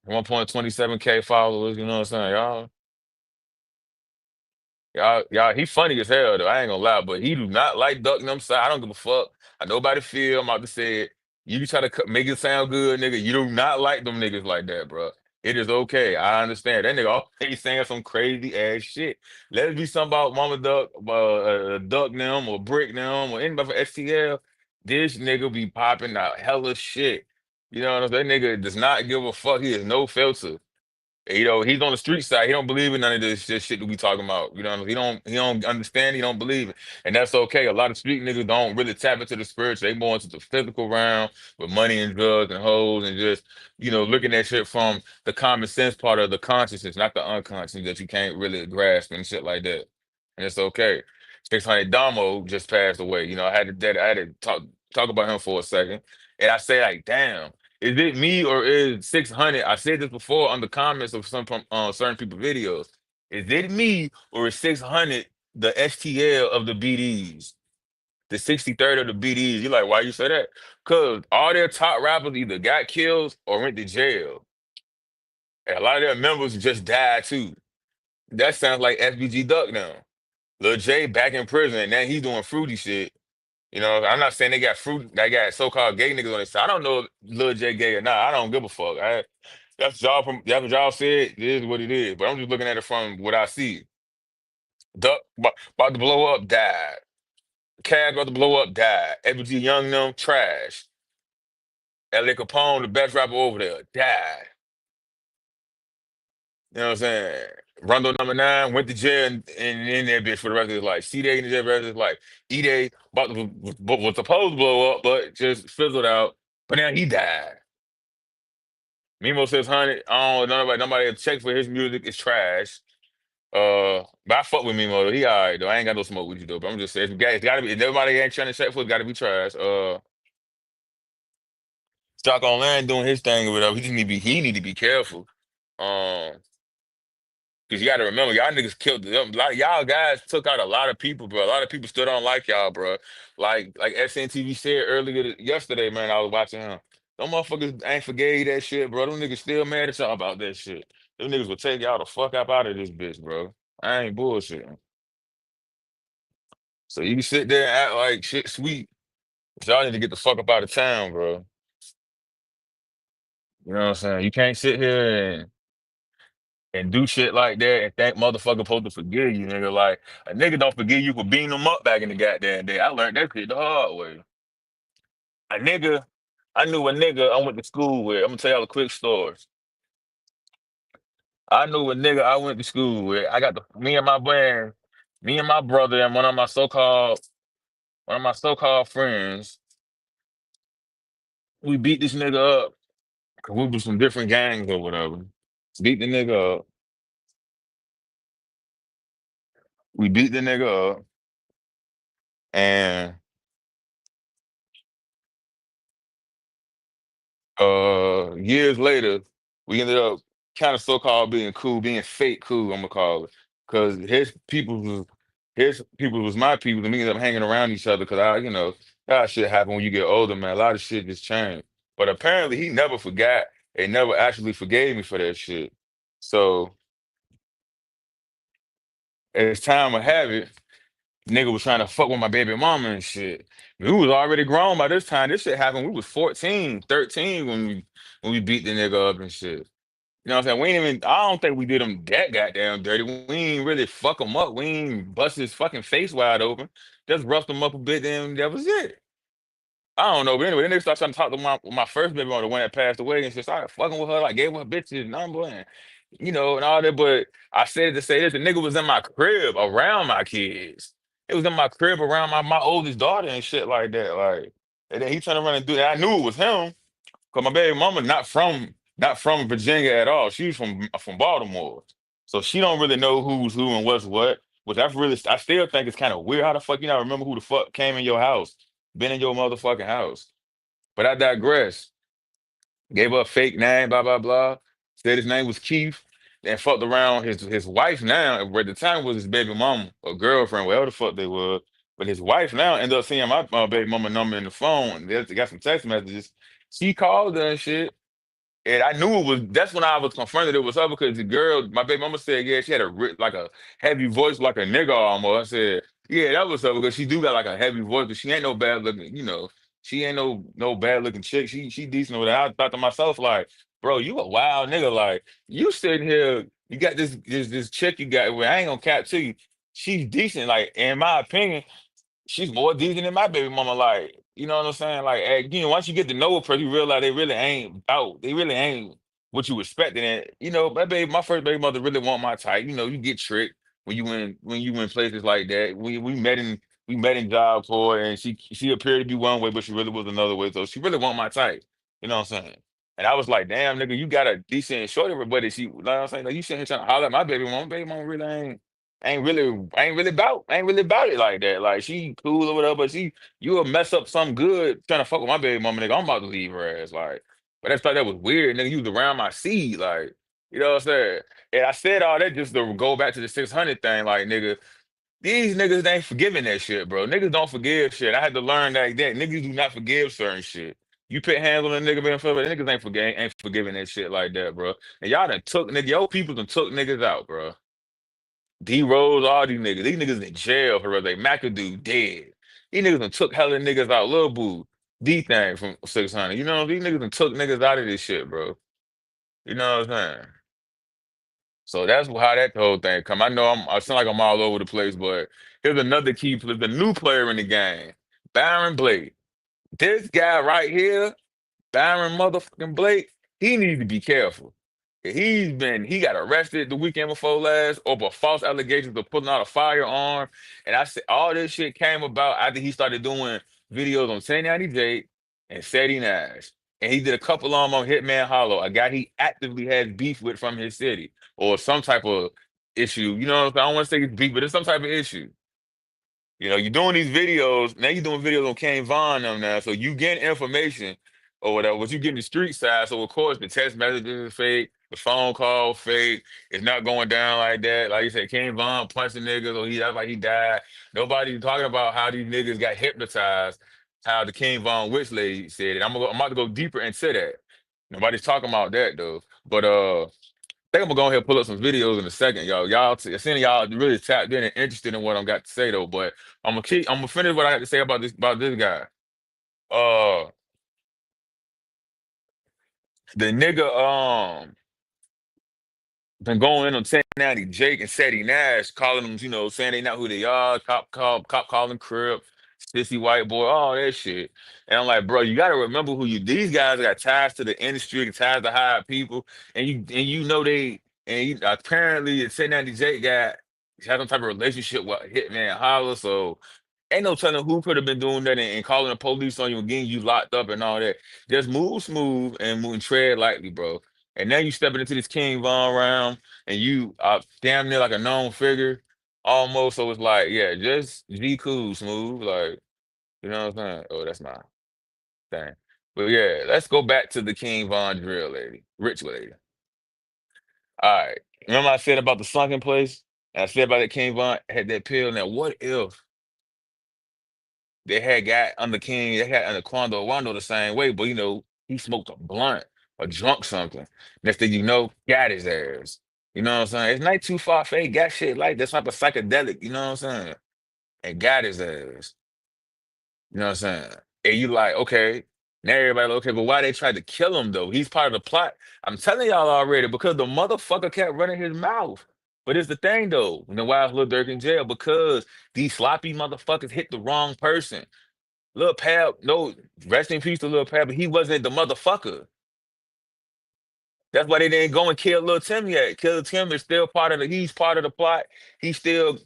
1.27K followers. You know what I'm saying? Y'all, he funny as hell though. I ain't gonna lie, but he do not like ducking them side. I don't give a fuck. I nobody feel. I'm about to say it. You try to make it sound good, nigga. You do not like them niggas like that, bro. It is okay. I understand. That nigga always saying some crazy ass shit. Let it be something about Mama Duck, Duck them or Brick them or anybody for STL. This nigga be popping out hella shit. You know what I'm saying? That nigga does not give a fuck. He has no filter. He's on the street side. He don't believe in none of this shit that we talking about. You know what I mean? He don't understand. He don't believe it, and that's okay. A lot of street niggas don't really tap into the spiritual. They more into the physical realm with money and drugs and hoes and just looking at shit from the common sense part of the consciousness, not the unconscious that you can't really grasp and shit like that. And it's okay. 600 Damo just passed away. I had to talk about him for a second, and I say like, damn. Is it me or is 600? I said this before on the comments of some certain people videos. Is it me or is 600 the STL of the BDs? The 63rd of the BDs? You like, why you say that? Because all their top rappers either got killed or went to jail. And a lot of their members just died too. That sounds like FBG Duck now. Lil J back in prison and now he's doing fruity shit. I'm not saying they got so-called gay niggas on their side. I don't know if Lil J gay or not. I don't give a fuck. That's what y'all said. It is what it is. But I'm just looking at it from what I see. Duck about to blow up, died. Cash about to blow up, died. FBG Young them, trash. LA Capone, the best rapper over there, died. You know what I'm saying? Rondo number 9 went to jail and in that bitch for the rest of his life. C-Day in the jail for the rest of his life. E-Day was supposed to blow up, but just fizzled out. But now he died. Mimo says 100. I don't know nobody check for his music. It's trash. But I fuck with Mimo though. He alright though. I ain't got no smoke with you though. But I'm just saying it's gotta be if everybody ain't trying to check for it, gotta be trash. Stock Online doing his thing or whatever. He need to be careful. Um Cause you gotta remember, y'all niggas killed them. A lot of y'all guys took out a lot of people, bro. A lot of people still don't like y'all, bro. Like SNTV said earlier yesterday, man. I was watching him. Them motherfuckers ain't forgave that shit, bro. Them niggas still mad at y'all about that shit. Them niggas will take y'all the fuck up out of this bitch, bro. I ain't bullshitting. So you can sit there and act like shit sweet. Y'all need to get the fuck up out of town, bro. You know what I'm saying? You can't sit here and do shit like that and think motherfucker supposed to forgive you, nigga. Like a nigga don't forgive you for beating them up back in the goddamn day. I learned that shit the hard way. A nigga, I knew a nigga I went to school with. I'm gonna tell y'all a quick story. I knew a nigga I went to school with. I got the me and my brother and one of my so-called friends. We beat this nigga up because we was from different gangs or whatever. Beat the nigga up. We beat the nigga up, and years later, we ended up kind of so-called being cool, being fake cool, I'm gonna call it. Cause his people was my people, and we ended up hanging around each other because that shit happen when you get older, man. A lot of shit just changed. But apparently he never forgot and never actually forgave me for that shit. So as time would have it, nigga was trying to fuck with my baby mama and shit. We was already grown by this time. This shit happened. We was 14, 13 when we beat the nigga up and shit. You know what I'm saying? We ain't even, I don't think we did him that goddamn dirty. We ain't really fuck him up. We ain't bust his fucking face wide open. Just roughed him up a bit, then that was it. I don't know. But anyway, then they started trying to talk to my first baby mama, the one that passed away, and she started fucking with her, like gave her bitches number and and all that. But I said to say this, the nigga was in my crib around my kids. It was in my crib around my oldest daughter and shit like that. Like, and then he turned around and do that. I knew it was him. Cause my baby mama not from Virginia at all. She's from Baltimore. So she don't really know who's who and what's what. Which I still think it's kind of weird. How the fuck you not remember who the fuck came in your house, been in your motherfucking house? But I digress. Gave her a fake name, blah blah blah. Said his name was Keith, and fucked around his wife now. At the time was his baby mama or girlfriend, whatever the fuck they were. But his wife now ended up seeing my baby mama number in the phone. They got some text messages. She called her and shit. And I knew it was. That's when I was confronted it was her because the girl, my baby mama said, yeah, she had like a heavy voice, like a nigga almost. I said, yeah, that was her because she do got like a heavy voice, but she ain't no bad looking. She ain't no bad looking chick. She decent with that. I thought to myself like, bro, you a wild nigga. Like you sitting here, you got this chick you got. Well, I ain't gonna cap to you. She's decent. Like in my opinion she's more decent than my baby mama. Like, you know what I'm saying? Like, once you get to know a person, you realize they really ain't what you expected. And my first baby mother really want my type. You get tricked when you in places like that. We met in Job Corps, and she appeared to be one way, but she really was another way. So she really want my type. You know what I'm saying? And I was like, damn, nigga, you got a decent shorty, but she, like I'm saying, like, you sitting here trying to holler at my baby mama. Baby mama really ain't really about it like that. Like she cool or whatever, but you will mess up something good trying to fuck with my baby mama, nigga. I'm about to leave her ass. Like, but I thought that was weird, nigga. You was around my seed, like, you know what I'm saying? And I said all that just to go back to the 600 thing, like, nigga. These niggas ain't forgiving that shit, bro. Niggas don't forgive shit. I had to learn that niggas do not forgive certain shit. You put hands on a nigga being for niggas ain't forgiving that shit like that, bro. And y'all done took nigga, your people done took niggas out, bro. D Rose, all these niggas. These niggas in jail for real. They McAdoo dead. These niggas done took hella niggas out. Lil Boo, D thing from 600. These niggas done took niggas out of this shit, bro. You know what I'm saying? So that's how that whole thing come. I know I sound like I'm all over the place, but here's another key player, the new player in the game, Baron Blake. This guy right here, Byron motherfucking Blake, he needs to be careful. He got arrested the weekend before last over false allegations of pulling out a firearm. And I said all this shit came about after he started doing videos on 1090J and Sadie Nash. And he did a couple of them on Hitman Hollow, a guy he actively has beef with from his city or some type of issue. You know what I'm saying? I don't want to say it's beef, but it's some type of issue. You're doing these videos. Now you're doing videos on Kane Vaughn them now. So you getting information or whatever, but you getting the street side. So of course the text messages is fake, the phone call fake. It's not going down like that. Like you said, Kane Vaughn punched the niggas or that's like he died. Nobody's talking about how these niggas got hypnotized, how the King Von Witch lady said it. I'm about to go deeper into that. Nobody's talking about that though. But think I'm gonna go ahead and pull up some videos in a second, y'all. Seeing y'all really tapped in and interested in what I'm got to say though. But I'm gonna finish what I got to say about this guy. Uh, the nigga been going in on 1090 Jake and Seti Nash, calling them, saying they not who they are. Cop calling Crip, sissy white boy, all that shit. And I'm like, bro, you gotta remember who you. These guys got ties to the industry, ties to hire people, and you know they and you, apparently 1090 Jake got had some type of relationship with Hitman Holla, so. Ain't no telling who could have been doing that and calling the police on you and getting you locked up and all that. Just move smooth and move and tread lightly, bro. And now you stepping into this King Von round and you are damn near like a known figure almost. So it's like, yeah, just be cool, smooth. Like, you know what I'm saying? Oh, that's my thing. But yeah, let's go back to the King Von drill lady, rich lady. All right. Remember I said about the sunken place? And I said about that King Von had that pill. Now, what if they had got under King, they had under Quando Rondo the same way, but he smoked a blunt or drunk something. Next thing you know, got his ass. You know what I'm saying? It's not too far fade, got shit like that's type of psychedelic, you know what I'm saying? And got his ass. You know what I'm saying? And you like, okay, now everybody like, okay, but why they tried to kill him though? He's part of the plot. I'm telling y'all already, because the motherfucker kept running his mouth. But it's the thing though, why is Lil Durk in jail? Because these sloppy motherfuckers hit the wrong person. Lil Pab, no, rest in peace to Lil Pab, but he wasn't the motherfucker. That's why they didn't go and kill Lil Tim yet. Kill Tim is still he's part of the plot. He's still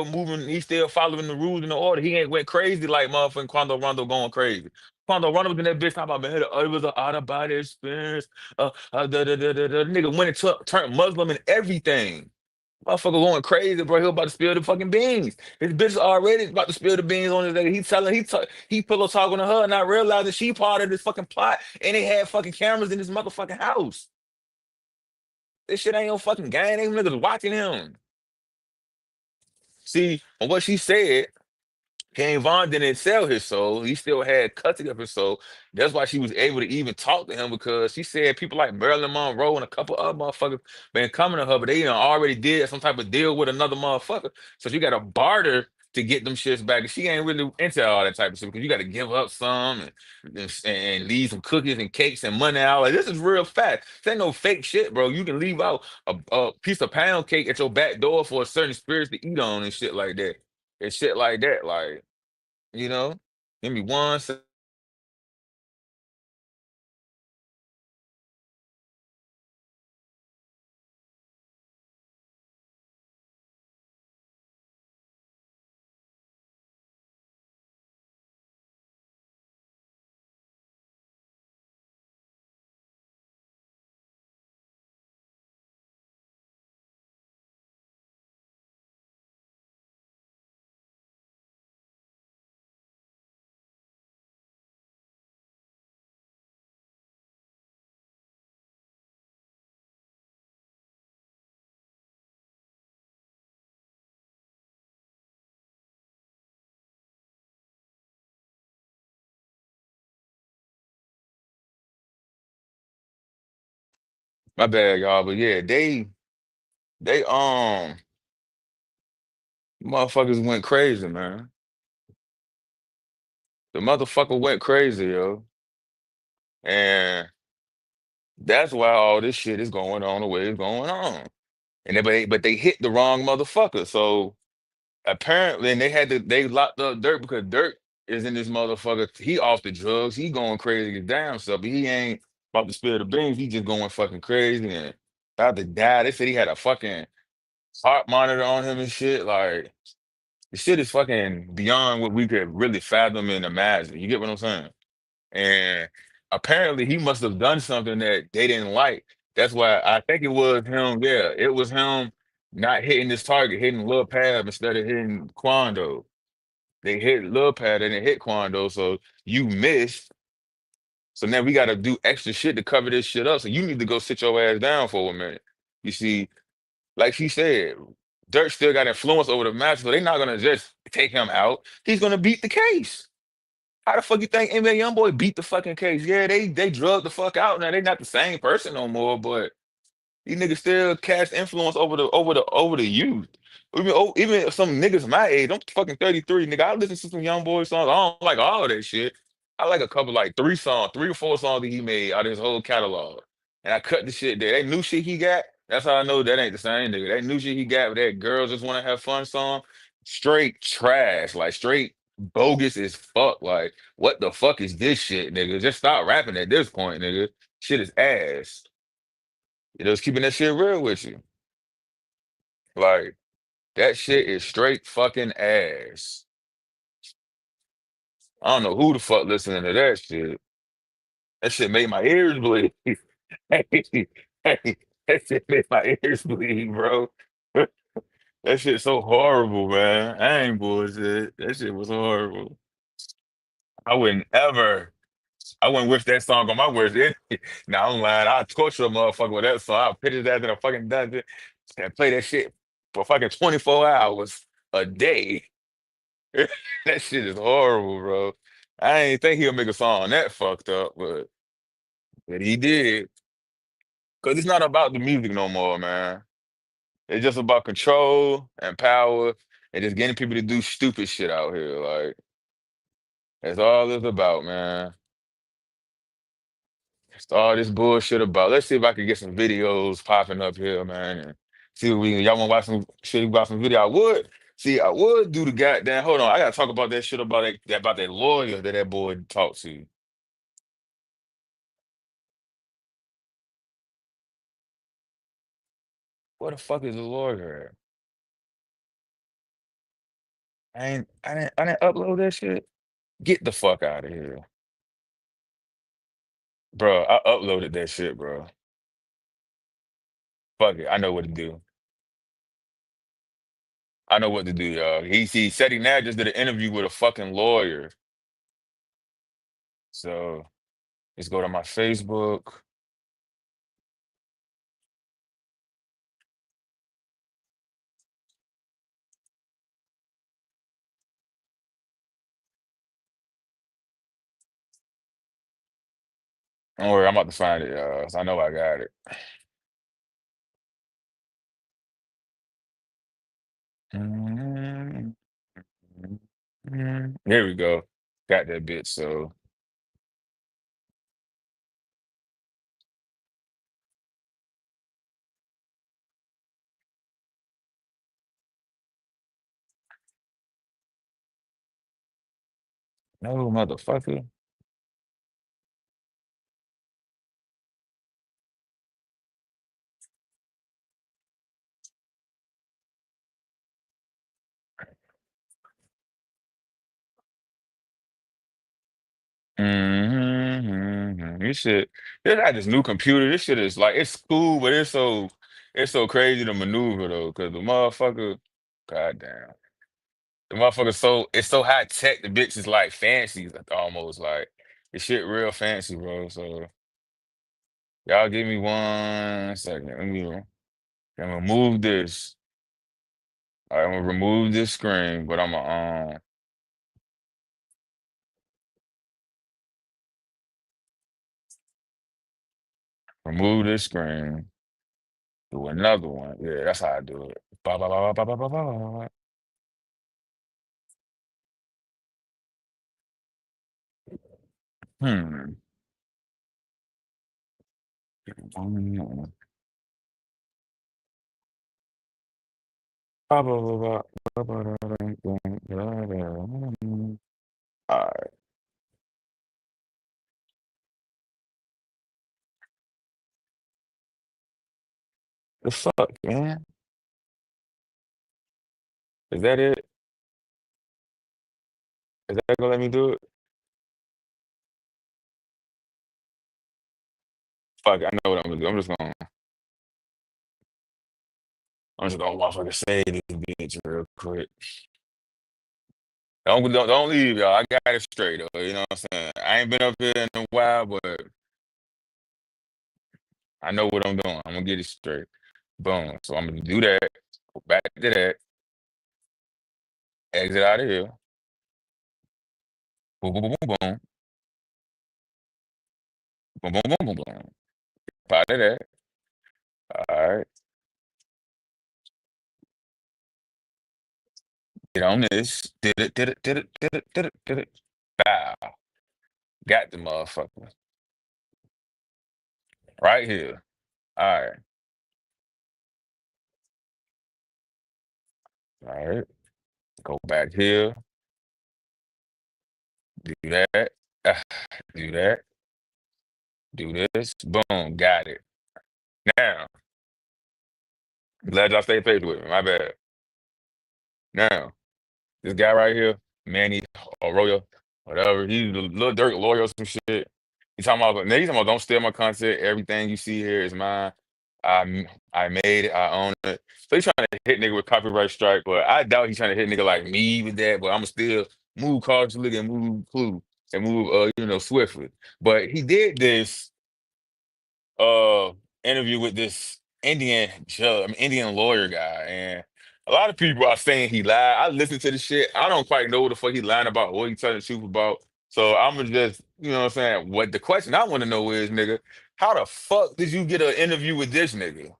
moving, he's still following the rules and the order. He ain't went crazy like motherfucking Quando Rondo going crazy. Quando Rondo was in that bitch talking about, man, it was an out of body experience. Nigga went and turned Muslim and everything. Motherfucker going crazy, bro. He about to spill the fucking beans. His bitch already about to spill the beans on his nigga. He pillow talking to her, not realizing she part of this fucking plot, and they had fucking cameras in this motherfucking house. This shit ain't no fucking game. They niggas watching him. See, on what she said, King Von didn't sell his soul. He still had custody of his soul. That's why she was able to even talk to him, because she said people like Marilyn Monroe and a couple other motherfuckers been coming to her, but they already did some type of deal with another motherfucker. So she got to barter to get them shits back. And she ain't really into all that type of shit, because you got to give up some and leave some cookies and cakes and money out. Like, this is real fact. This ain't no fake shit, bro. You can leave out a piece of pound cake at your back door for a certain spirits to eat on and shit like that. And shit like that. Like, you know, give me one. My bad, y'all. But yeah, they motherfuckers went crazy, man. The motherfucker went crazy, yo. And that's why all this shit is going on the way it's going on. And but they hit the wrong motherfucker. So apparently, and they locked up Dirk because Dirk is in this motherfucker. He off the drugs. He going crazy his damn self. But he ain't about to spill the beans. He just going fucking crazy and about to die. They said he had a fucking heart monitor on him and shit. Like, the shit is fucking beyond what we could really fathom and imagine. You get what I'm saying? And apparently he must have done something that they didn't like. That's why I think it was him. Yeah, it was him not hitting this target, hitting Lil Pab instead of hitting Quando. They hit Lil Pab and they hit Quando, so you missed. So now we got to do extra shit to cover this shit up. So you need to go sit your ass down for a minute. You see, like she said, Dirk still got influence over the match, so they're not gonna just take him out. He's gonna beat the case. How the fuck you think NBA YoungBoy beat the fucking case? Yeah, they drugged the fuck out. Now they not the same person no more, but these niggas still cast influence over the youth. Even some niggas my age, I'm fucking 33, nigga. I listen to some YoungBoy songs. I don't like all that shit. I like a couple, like 3 songs, 3 or 4 songs that he made out of his whole catalog. And I cut the shit there. That new shit he got, that's how I know that ain't the same nigga. That new shit he got with that girls just want to have fun song, straight trash, like straight bogus as fuck. Like, what the fuck is this shit, nigga? Just stop rapping at this point, nigga. Shit is ass. You know, it's keeping that shit real with you. Like, that shit is straight fucking ass. I don't know who the fuck listening to that shit. That shit made my ears bleed. Hey, hey, that shit made my ears bleed, bro. That shit's so horrible, man. I ain't bullshit. That shit was horrible. I wouldn't ever. I wouldn't wish that song on my worst enemy. Now I'm lying. I'll torture a motherfucker with that song. I'll pitch his ass in a fucking dungeon and play that shit for fucking 24 hours a day. That shit is horrible, bro. I ain't think he'll make a song that fucked up, but he did. Cause it's not about the music no more, man. It's just about control and power and just getting people to do stupid shit out here. Like that's all it's about, man. It's all this bullshit about. Let's see if I can get some videos popping up here, man, and see what we can. Y'all want to watch some shit about some video? I would. See, I would do the goddamn. Hold on, I gotta talk about that shit about that lawyer that boy talked to. Where the fuck is the lawyer at? I didn't upload that shit. Get the fuck out of here, bro. I uploaded that shit, bro. Fuck it. I know what to do. I know what to do, y'all. He said he now just did an interview with a fucking lawyer. So let's go to my Facebook. Don't worry, I'm about to find it, y'all. So I know I got it. Mhm. Here we go. Got that bitch. So no motherfucker. This shit. This got this new computer. This shit is like it's cool, but it's so crazy to maneuver though, because the motherfucker, goddamn. The motherfucker so it's so high tech. The bitch is like fancy, like, almost like the shit real fancy, bro. So y'all give me 1 second. I'm gonna move this. All right, I'm gonna remove this screen, but I'm gonna remove this screen. Do another one. Yeah, that's how I do it. Ba, ba, ba, ba, ba, ba, ba, ba, ba. Hmm. Ba, ba, ba, ba, ba, ba, da, da, da, da, da. All right. The fuck, man? Is that it? Is that gonna let me do it? Fuck, I know what I'm gonna do. I'm just gonna motherfucker save this bitch real quick. Don't leave, y'all. I got it straight though. You know what I'm saying? I ain't been up here in a while, but I know what I'm doing. I'm gonna get it straight. Boom. So I'm gonna do that. Go back to that. Exit out of here. Boom, boom, boom, boom, boom. Boom, boom, boom, boom, boom. Out of that. All right. Get on this. Did it, did it, did it, did it, did it, did it. Bow. Got the motherfucker. Right here. All right. All right. Go back here. Do that. Do that. Do this. Boom. Got it. Now, glad y'all stay patient with me. My bad. Now, this guy right here, Manny Arroyo, whatever, he's a little Durk lawyer or some shit. He's talking about don't steal my content. Everything you see here is mine. I made it. I own it. So he's trying to hit nigga with copyright strike, but I doubt he's trying to hit nigga like me with that. But I'ma still move cautiously and move clue and move swiftly. But he did this uh interview with this Indian judge, I mean, Indian lawyer guy, and a lot of people are saying he lied. I listened to the shit. I don't quite know what the fuck he lying about, what he telling the truth about. So I'm gonna just, you know what I'm saying? What the question I want to know is, nigga, how the fuck did you get an interview with this nigga?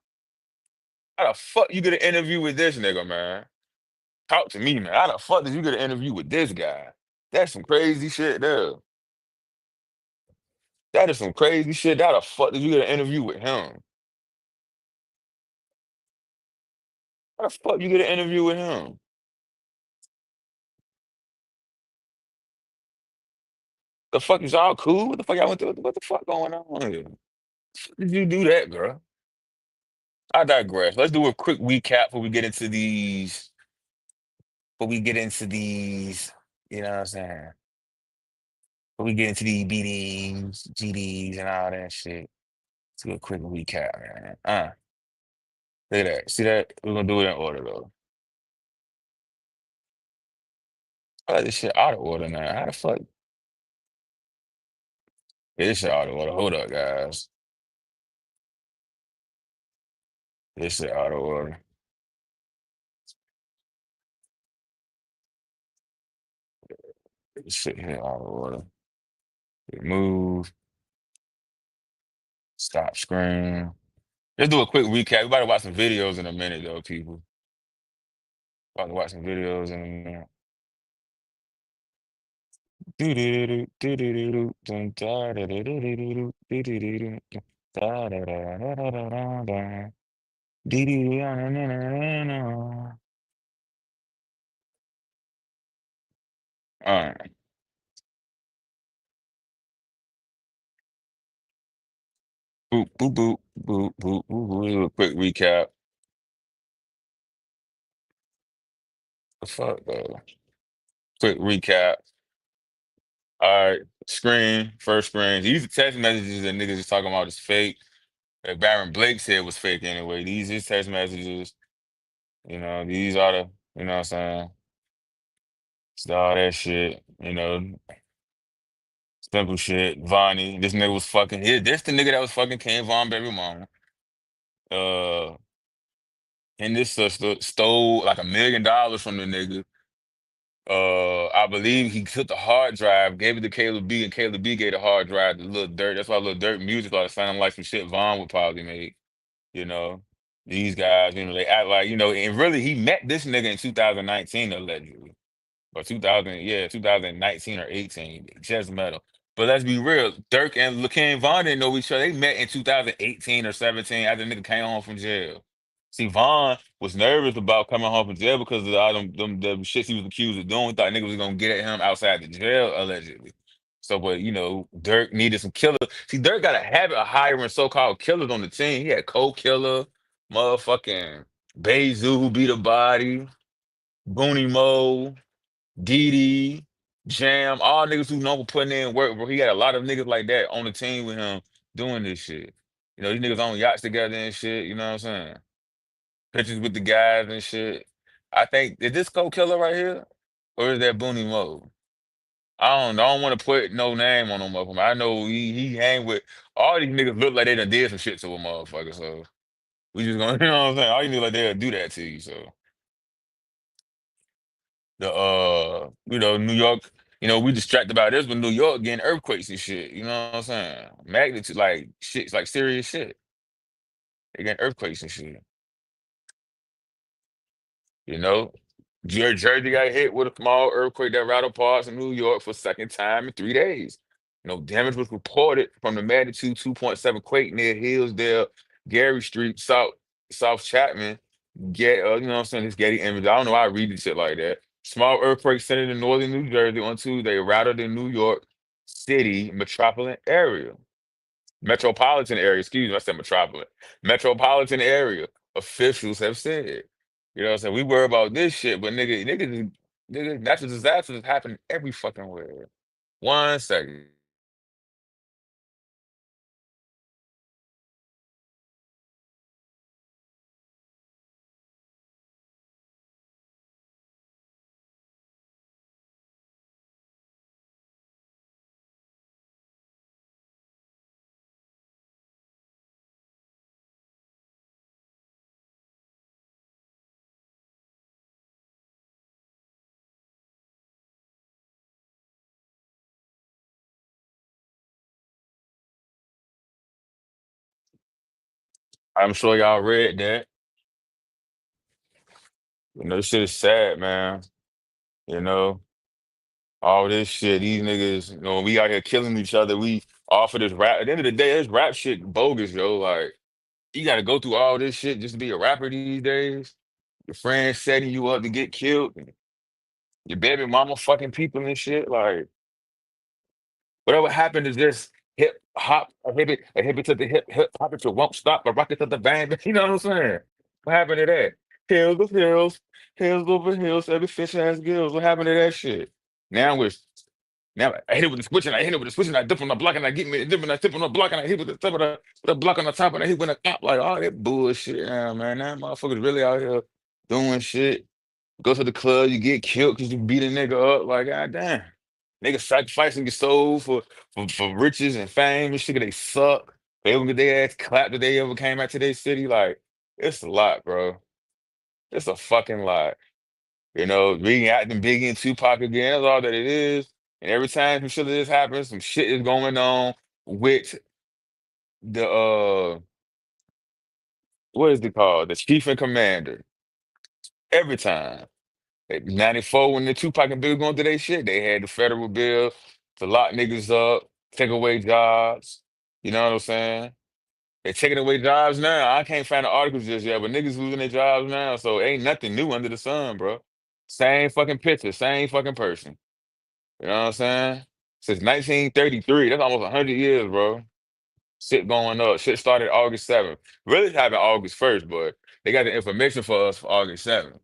How the fuck you get an interview with this nigga, man? Talk to me, man. How the fuck did you get an interview with this guy? That's some crazy shit there. That is some crazy shit. How the fuck did you get an interview with him? How the fuck you get an interview with him? The fuck is y'all cool? What the fuck y'all went through? What the fuck going on here? Did you do that, bro? I digress. Let's do a quick recap before we get into these. Before we get into these, you know what I'm saying? Before we get into these BDs, GDs, and all that shit. Let's do a quick recap, man. Look at that. See that? We're gonna do it in order though. I like this shit out of order now. How the fuck? Yeah, this shit out of order. Hold up, guys. This shit out of order. This shit here out of order. Remove. Stop screen. Let's do a quick recap. We about to watch some videos in a minute, though, people. About to watch some videos in a minute. Do-do-do-do, do-do-do-do, dun, da-da-da-do-do-do-do, do-do-do-do, da-da-da-da-da-da-da, dee-dee-dee-ah-na-na-na-na. All right. Boop, boop, boop, boop, boop, boop, boop. Do a quick recap. The fuck, though? Quick recap. All right. Screen, first screen. These are text messages that niggas is talking about is fake. That Baron Blake said was fake anyway. These is text messages. These are the, you know what I'm saying? It's all that shit, simple shit. VONNIE, this nigga was fucking here. This the nigga that was fucking King Von baby mama. Uh, and this sister stole like $1 million from the nigga. I believe he took the hard drive, gave it to Caleb B, and Caleb B gave the hard drive to Lil Durk. That's why Lil Durk music started sounding like some shit Von would probably make. You know, these guys, they act like, and really he met this nigga in 2019 allegedly. Or 2000, yeah, 2019 or 18, just met him. But let's be real, Durk and LaKane Vaughn didn't know each other. They met in 2018 or 17 after the nigga came home from jail. See, Vaughn was nervous about coming home from jail because of all them the shits he was accused of doing. Thought niggas was gonna get at him outside the jail, allegedly. So, but Durk needed some killers. See, Durk got a habit of hiring so-called killers on the team. He had Cole Killer, motherfucking Bezu who beat a body, Booney Mo. Didi, Jam, all niggas who know for putting in work, bro. He had a lot of niggas like that on the team with him doing this shit. These niggas on yachts together and shit, you know what I'm saying? Pictures with the guys and shit. I think, is this Cold Killer right here? Or is that Booney Mo? I don't want to put no name on him of him. I know he hang with all these niggas look like they done did some shit to a motherfucker. So we just gonna, you know what I'm saying? All you niggas like they'll do that to you. So New York, we distracted about this, but New York getting earthquakes and shit, you know what I'm saying? Magnitude, like shit, like serious shit. They getting earthquakes and shit, you know? Jersey got hit with a small earthquake that rattled parts of New York for second time in 3 days. No damage was reported from the magnitude 2.7 quake near Hillsdale, Gary Street, South Chapman. You know what I'm saying? This Getty image. I don't know why I read this shit like that. Small earthquake centered in northern New Jersey on Tuesday, rattled in New York City metropolitan area. Excuse me, I said metropolitan area. Officials have said. You know what I'm saying? We worry about this shit, but nigga, natural disasters happen every fucking where. 1 second. I'm sure y'all read that. You know, this shit is sad, man. You know, all this shit, these niggas, we out here killing each other. We offer this rap. At the end of the day, this rap shit bogus, yo. Like, you gotta go through all this shit just to be a rapper these days. Your friends setting you up to get killed. Your baby mama fucking people and shit. Like, whatever happened is just hip hop, a hip it to the hip hop it to won't stop, a rocket to the bang. You know what I'm saying? What happened to that? Hills of hills, hills over hills, every fish has gills. What happened to that shit? Now we're now I hit it with the switch and I hit it with the switch and I dip on the block and I get me dip and I tip on the block and I hit with the top of the block on the top and I hit with the top like all that bullshit. Yeah, man, that motherfuckers really out here doing shit. Go to the club, you get killed because you beat a nigga up. Like, goddamn. Niggas sacrificing your soul for riches and fame and shit. They suck. They don't get their ass clapped if they ever came out to their city. Like, it's a lot, bro. It's a fucking lot. You know, being acting Biggie and Tupac again, that's all that it is. And every time some shit like this happens, some shit is going on with the what is it called? The chief and commander. Every time. 94 when the Tupac and Big going through their shit, they had the federal bill to lock niggas up, take away jobs. You know what I'm saying? They taking away jobs now. I can't find the articles just yet, but niggas losing their jobs now. So ain't nothing new under the sun, bro. Same fucking picture, same fucking person. You know what I'm saying? Since 1933, that's almost 100 years, bro. Shit going up. Shit started August 7th. Really happened August 1st, but they got the information for us for August 7th.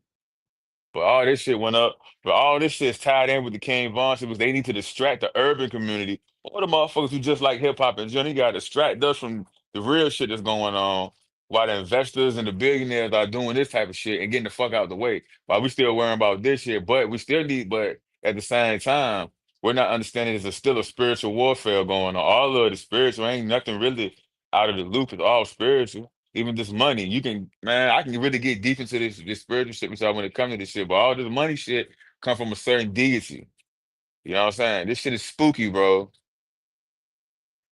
But all this shit went up. But all this shit is tied in with the King Von shit was they need to distract the urban community. All the motherfuckers who just like hip hop and Johnny got to distract us from the real shit that's going on while the investors and the billionaires are doing this type of shit and getting the fuck out the way. While we still worrying about this shit, but at the same time, we're not understanding there's still a spiritual warfare going on. All of the spiritual ain't nothing really out of the loop. It's all spiritual. Even this money, you can, man, I can really get deep into this spiritual shit myself when it comes to this shit. But all this money shit come from a certain deity. You know what I'm saying? This shit is spooky, bro.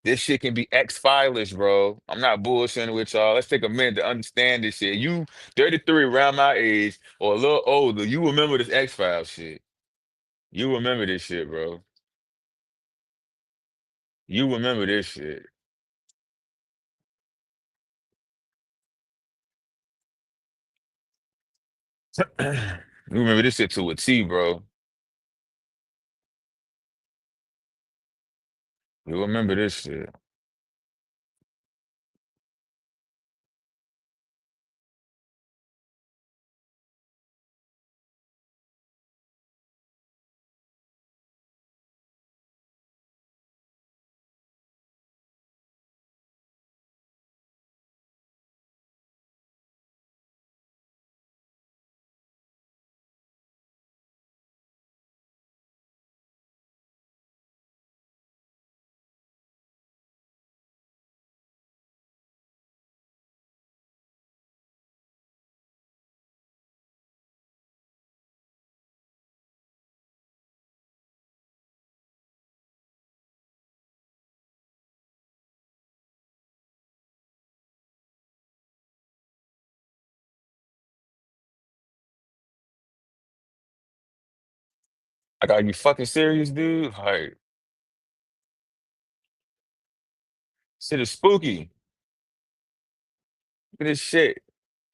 This shit can be X-Filish, bro. I'm not bullshitting with y'all. Let's take a minute to understand this shit. You 33 around my age or a little older, you remember this X-Files shit. You remember this shit, bro. You remember this shit. You remember this shit to a T, bro. You remember this shit. Like, are you fucking serious, dude? Like, Shit is spooky. Look at this shit.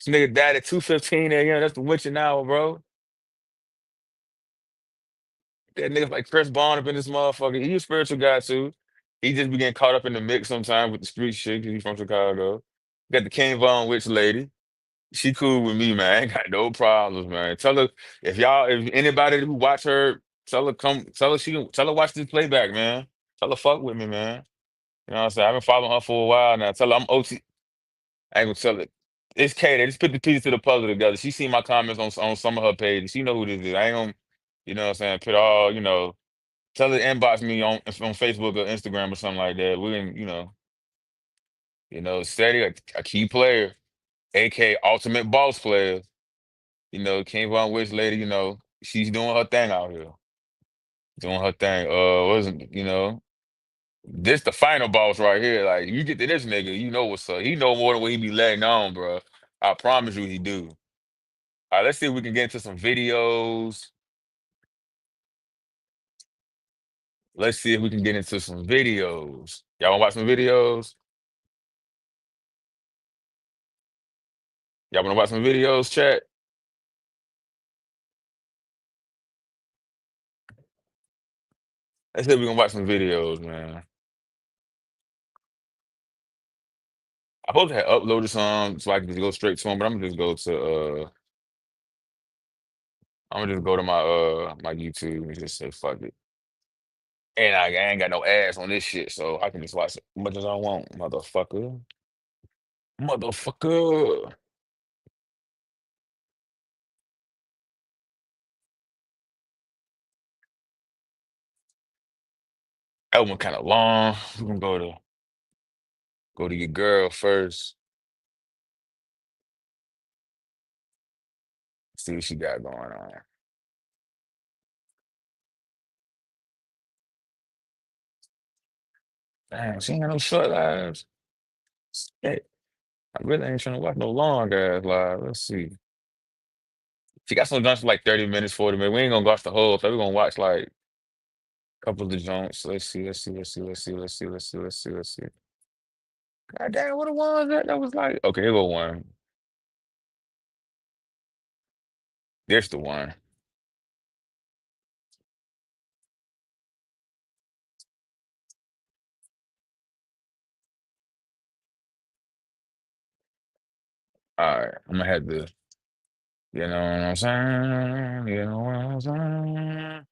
This nigga died at 2:15 a.m. That's the witching hour, bro. That nigga like Chris Bond up in this motherfucker. He a spiritual guy too. He just be getting caught up in the mix sometimes with the street shit 'cause he from Chicago. Got the King Von witch lady. She cool with me, man. I ain't got no problems, man. Tell her if anybody who watch her, tell her watch this playback, man. Tell her fuck with me, man. You know what I'm saying? I've been following her for a while now. Tell her I'm OT. I ain't gonna tell it. It's Kdae. They just put the pieces to the puzzle together. She seen my comments on some of her pages. She know who this is. I ain't gonna, you know what I'm saying, put all, tell her to inbox me on Facebook or Instagram or something like that. We can, steady, a key player, aka ultimate boss player. King Von Witch lady, she's doing her thing out here. Doing her thing. Wasn't, this the final boss right here. Like, you get to this nigga, you know what's up. He know more than what he be letting on, bro. I promise you he do. All right, let's see if we can get into some videos. Let's see if we can get into some videos. Y'all wanna watch some videos? Y'all wanna watch some videos, chat? Let's see if we can watch some videos, man. I supposed to have uploaded some so I can just go straight to them, but I'm gonna just go to my YouTube and just say fuck it. And I ain't got no ads on this shit, so I can just watch as much as I want, motherfucker. Motherfucker. That one kind of long. We're gonna go to your girl first. See what she got going on. Damn, she ain't got no short lives. Shit. I really ain't trying to watch no long ass live. Let's see. She got some joints for like 30 minutes, 40 minutes. We ain't gonna watch the whole thing. We're gonna watch like a couple of the joints. Let's see. God damn, what the one was that was like? Okay, here go one. There's the one. All right, I'm gonna have to, you know what I'm saying? You know what I'm saying?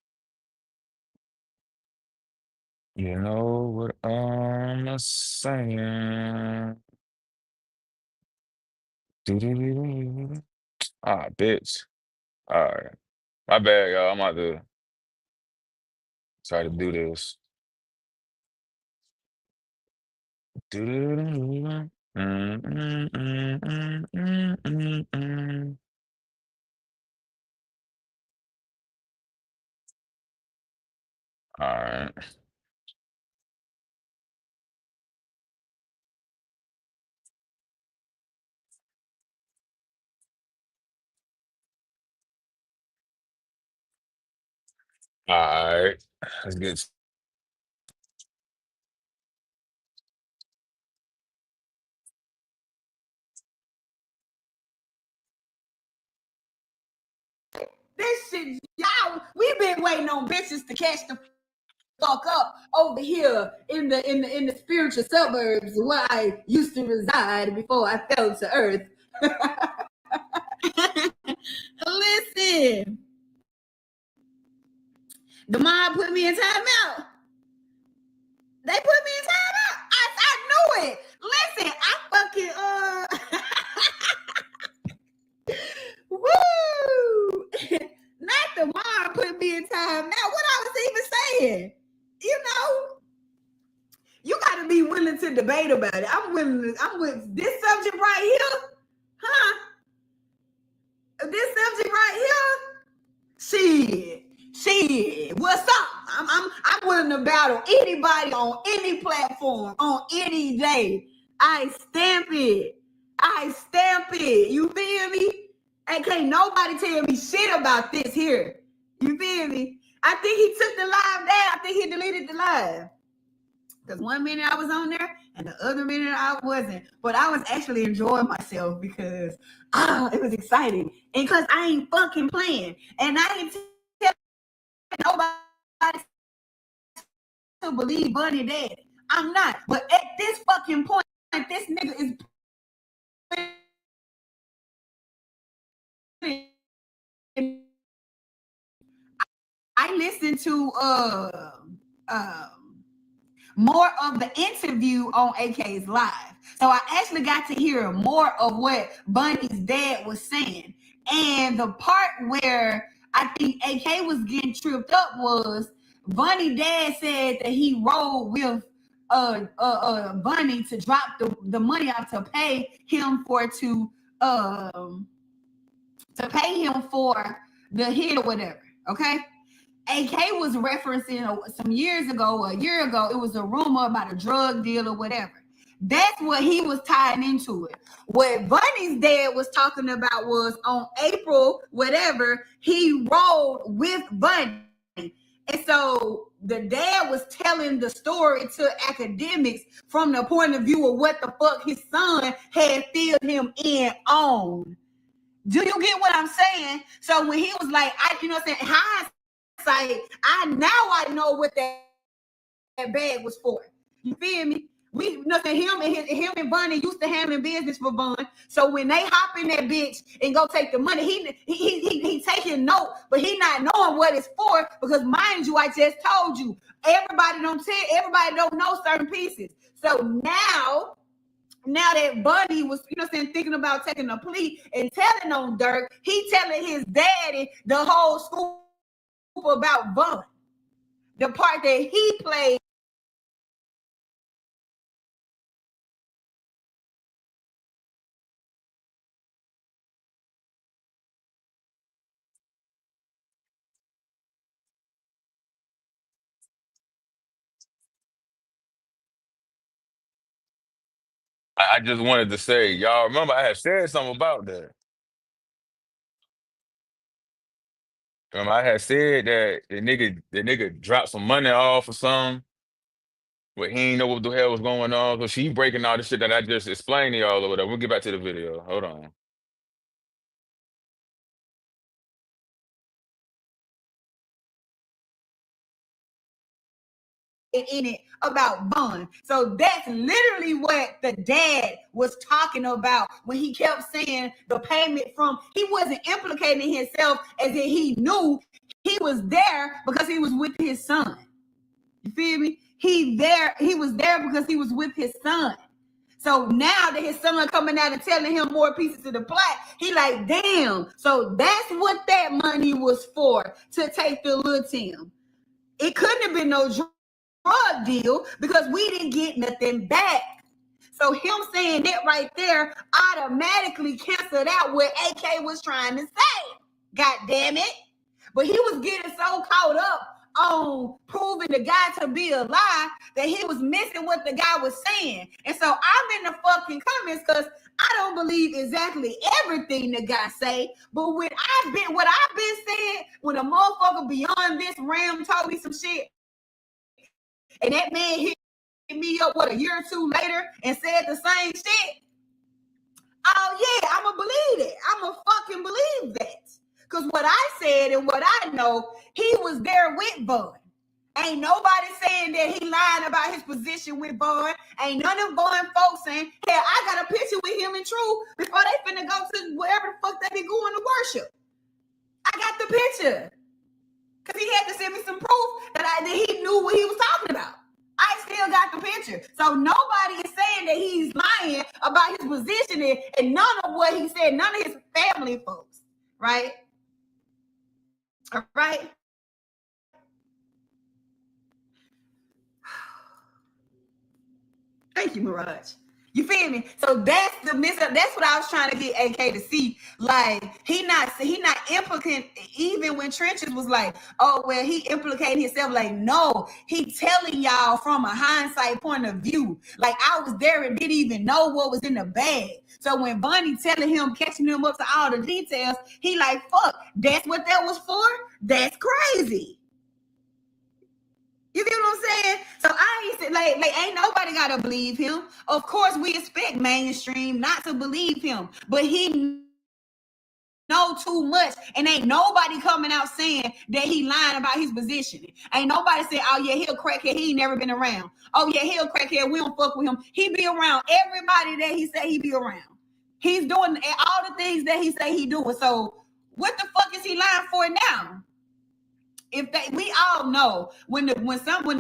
You know what I'm saying? Doo-doo-doo-doo-doo. Ah, bitch. All right. My bad, y'all. I'm about to try to do this. Doo-doo-doo-doo-doo. Mm. All right. All right. Let's get This shit, y'all, we've been waiting on bitches to catch the fuck up over here in the spiritual suburbs where I used to reside before I fell to earth. Listen, the mob put me in timeout. They put me in timeout. I knew it. Listen, I fucking woo. Not the mob put me in timeout. What I was even saying, you got to be willing to debate about it. I'm with this subject right here, huh? This subject right here, shit. What's up? I'm willing to battle anybody on any platform on any day. I stamp it. You feel me? And can't nobody tell me shit about this here. You feel me? I think he took the live down. I think he deleted the live. Because 1 minute I was on there and the other minute I wasn't. But I was actually enjoying myself because it was exciting. And because I ain't fucking playing. And I ain't telling nobody to believe Bunny dead. I'm not. But at this fucking point, this nigga is I listened to more of the interview on AK's live. So I actually got to hear more of what Bunny's dad was saying. And the part where I think AK was getting tripped up was Bunny dad said that he rolled with Bunny to drop the money out to pay him for the hit or whatever. Okay. AK was referencing some years ago, a year ago, it was a rumor about a drug deal or whatever. That's what he was tying into it. What Bunny's dad was talking about was on April, whatever, he rolled with Bunny. And so the dad was telling the story to academics from the point of view of what the fuck his son had filled him in on. Do you get what I'm saying? So when he was like, I know what that bag was for. You feel me? Him and Bunny used to handling business for Bun. So when they hop in that bitch and go take the money, he taking note, but he not knowing what it's for because mind you, I just told you, everybody don't know certain pieces. So now that Bunny was, thinking about taking a plea and telling on Durk, he telling his daddy the whole scoop about Bun. The part that he played. I just wanted to say, y'all remember I had said something about that. Remember I had said that the nigga dropped some money off or something, but he ain't know what the hell was going on. So she breaking all the shit that I just explained to y'all or whatever. We'll get back to the video. Hold on. In it about Bun. So that's literally what the dad was talking about when he kept saying the payment from, he wasn't implicating himself as if he knew. He was there because he was with his son. You feel me? He was there because he was with his son. So now that his son coming out and telling him more pieces of the plot, he like, damn. So that's what that money was for, to take the little Tim. It couldn't have been no drug deal because we didn't get nothing back. So him saying that right there automatically canceled out what AK was trying to say. God damn it. But he was getting so caught up on proving the guy to be a lie that he was missing what the guy was saying. And so I'm in the fucking comments because I don't believe exactly everything the guy say, but what I've been saying, when a motherfucker beyond this realm told me some shit, and that man hit me up a year or two later and said the same shit, oh yeah, I'ma believe it. I'ma fucking believe that. Because what I said and what I know, he was there with Bun. Ain't nobody saying that he lying about his position with Bun. Ain't none of Bun folks saying, hey, I got a picture with him and True before they finna go to wherever the fuck they be going to worship. I got the picture. Because he had to send me some proof that he knew what he was talking about. I still got the picture. So nobody is saying that he's lying about his position and none of what he said, none of his family folks, right? All right. Thank you, Mirage. You feel me? So that's what I was trying to get AK to see. Like he not implicating, even when Trenches was like, oh well, he implicated himself. Like, no, he telling y'all from a hindsight point of view. Like I was there and didn't even know what was in the bag. So when Bunny telling him, catching him up to all the details, he like, fuck, that's what that was for? That's crazy. You get what I'm saying? So I ain't like ain't nobody gotta believe him. Of course, we expect mainstream not to believe him, but he know too much, and ain't nobody coming out saying that he lying about his positioning. Ain't nobody saying, oh yeah, he a crackhead, he ain't never been around. Oh yeah, he a crackhead, we don't fuck with him. He be around everybody that he say he be around. He's doing all the things that he say he doing. So what the fuck is he lying for now? If we all know when the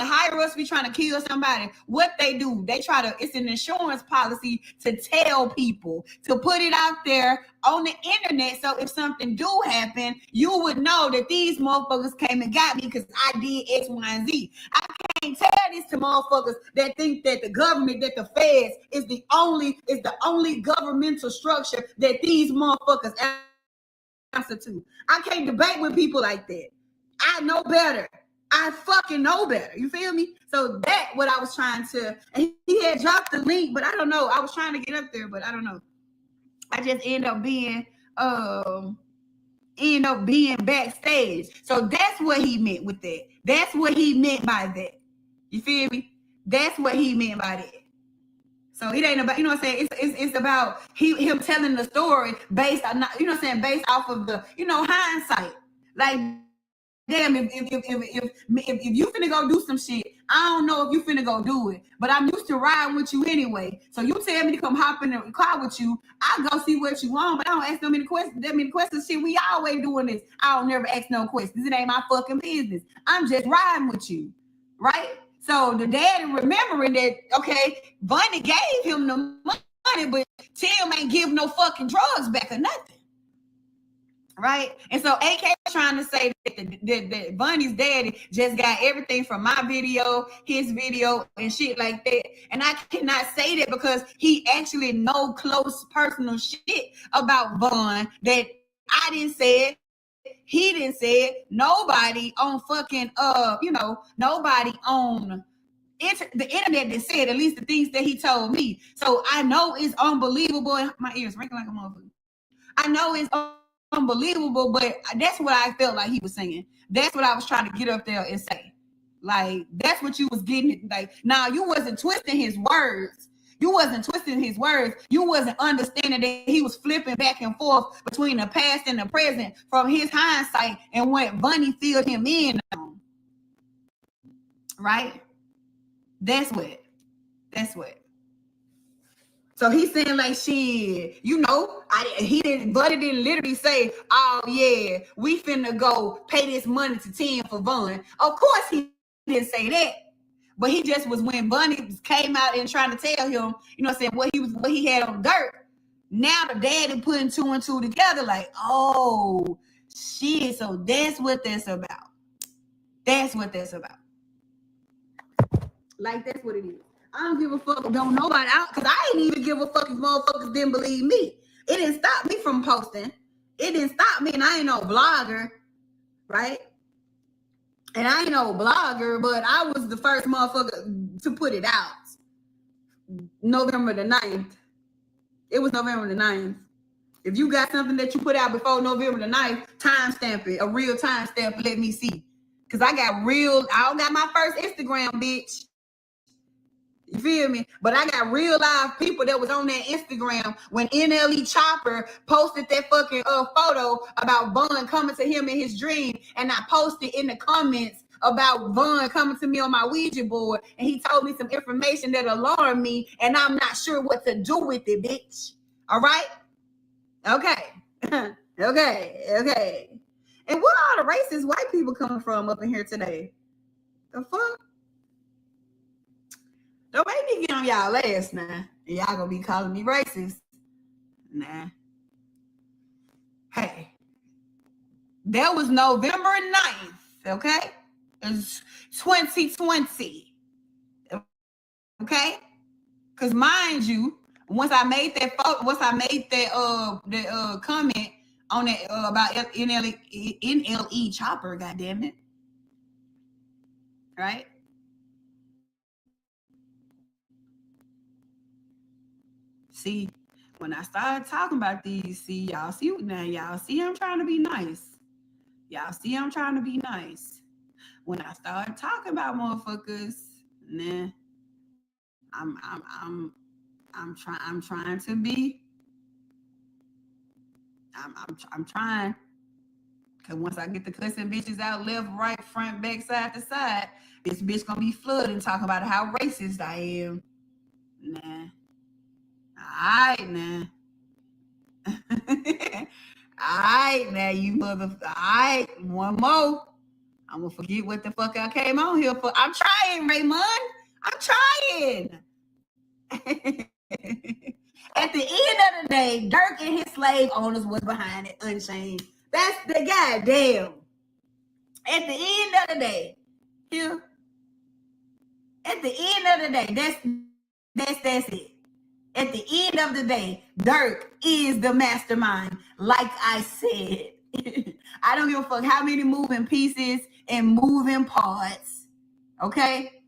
higher ups be trying to kill somebody, what they do, they try to, it's an insurance policy to tell people, to put it out there on the internet, so if something do happen, you would know that these motherfuckers came and got me because I did X, Y, and Z. I can't tell this to motherfuckers that think that the government, that the feds is the only governmental structure that these motherfuckers answer to. I can't debate with people like that. I know better. I fucking know better. You feel me? So that's what I was trying to, and he had dropped the link, but I don't know. I was trying to get up there, but I don't know. I just end up being backstage. So that's what he meant with that. That's what he meant by that. You feel me? That's what he meant by that. So it ain't about, you know what I'm saying? It's about him telling the story based on, you know what I'm saying, based off of the, you know, hindsight. Like, damn, if you finna go do some shit, I don't know if you finna go do it, but I'm used to riding with you anyway. So you tell me to come hop in the car with you, I'll go see what you want, but I don't ask that many questions. Shit, we always doing this. I don't never ask no questions. It ain't my fucking business. I'm just riding with you, right? So the daddy remembering that, okay, VONNIE gave him the money, but Tim ain't give no fucking drugs back or nothing. Right? And so AK trying to say that VONNIE's daddy just got everything from my video, his video, and shit like that. And I cannot say that because he actually know close personal shit about Von that I didn't say it. He didn't say it. Nobody on fucking nobody on the internet that said at least the things that he told me. So I know it's unbelievable. My ears ringing like a motherfucker. I know it's unbelievable, but that's what I felt like he was saying. That's what I was trying to get up there and say. Like, that's what you was getting. Like, now you wasn't twisting his words. You wasn't twisting his words. You wasn't understanding that he was flipping back and forth between the past and the present from his hindsight and what VONNIE filled him in on. Right? That's what. So he's saying like, shit, you know, Buddy didn't literally say, oh yeah, we finna go pay this money to Tim for Von. Of course he didn't say that. But he just was, when VONNIE came out and trying to tell him, you know what I'm saying, what he had on Durk. Now the daddy putting two and two together, like, oh shit, so that's what that's about. That's what that's about. Like, that's what it is. I don't give a fuck. Don't nobody out, because I ain't even give a fuck if motherfuckers didn't believe me. It didn't stop me from posting. It didn't stop me, and I ain't no blogger, right? And I ain't no blogger, but I was the first motherfucker to put it out. November the 9th. It was November the 9th. If you got something that you put out before November the 9th, timestamp it, a real timestamp, let me see. Because I don't got my first Instagram, bitch. You feel me? But I got real live people that was on that Instagram when NLE Chopper posted that fucking photo about Von coming to him in his dream, and I posted in the comments about Von coming to me on my Ouija board, and he told me some information that alarmed me, and I'm not sure what to do with it, bitch. All right? Okay. okay. And what are the racist white people coming from up in here today? The fuck? Don't make me get on y'all ass now. Y'all gonna be calling me racist. Nah. Hey. That was November 9th, okay? It's 2020. Okay? Because mind you, once I made that comment on that about NLE Chopper, goddamn it. Right? See, when I started talking about these, y'all see I'm trying to be nice. Y'all see I'm trying to be nice. When I start talking about motherfuckers, nah, I'm trying to be. I'm trying. Cause once I get the cussing bitches out left, right, front, back, side to side, this bitch gonna be flooding talking about how racist I am. Nah. Alright now. Alright now, you mother. Alright, one more. I'm gonna forget what the fuck I came on here for. I'm trying, Raymond. I'm trying. At the end of the day, Durk and his slave owners was behind it, Unchained. That's the goddamn. At the end of the day, here. At the end of the day, that's it. At the end of the day, Durk is the mastermind. Like I said, I don't give a fuck how many moving pieces and moving parts. Okay,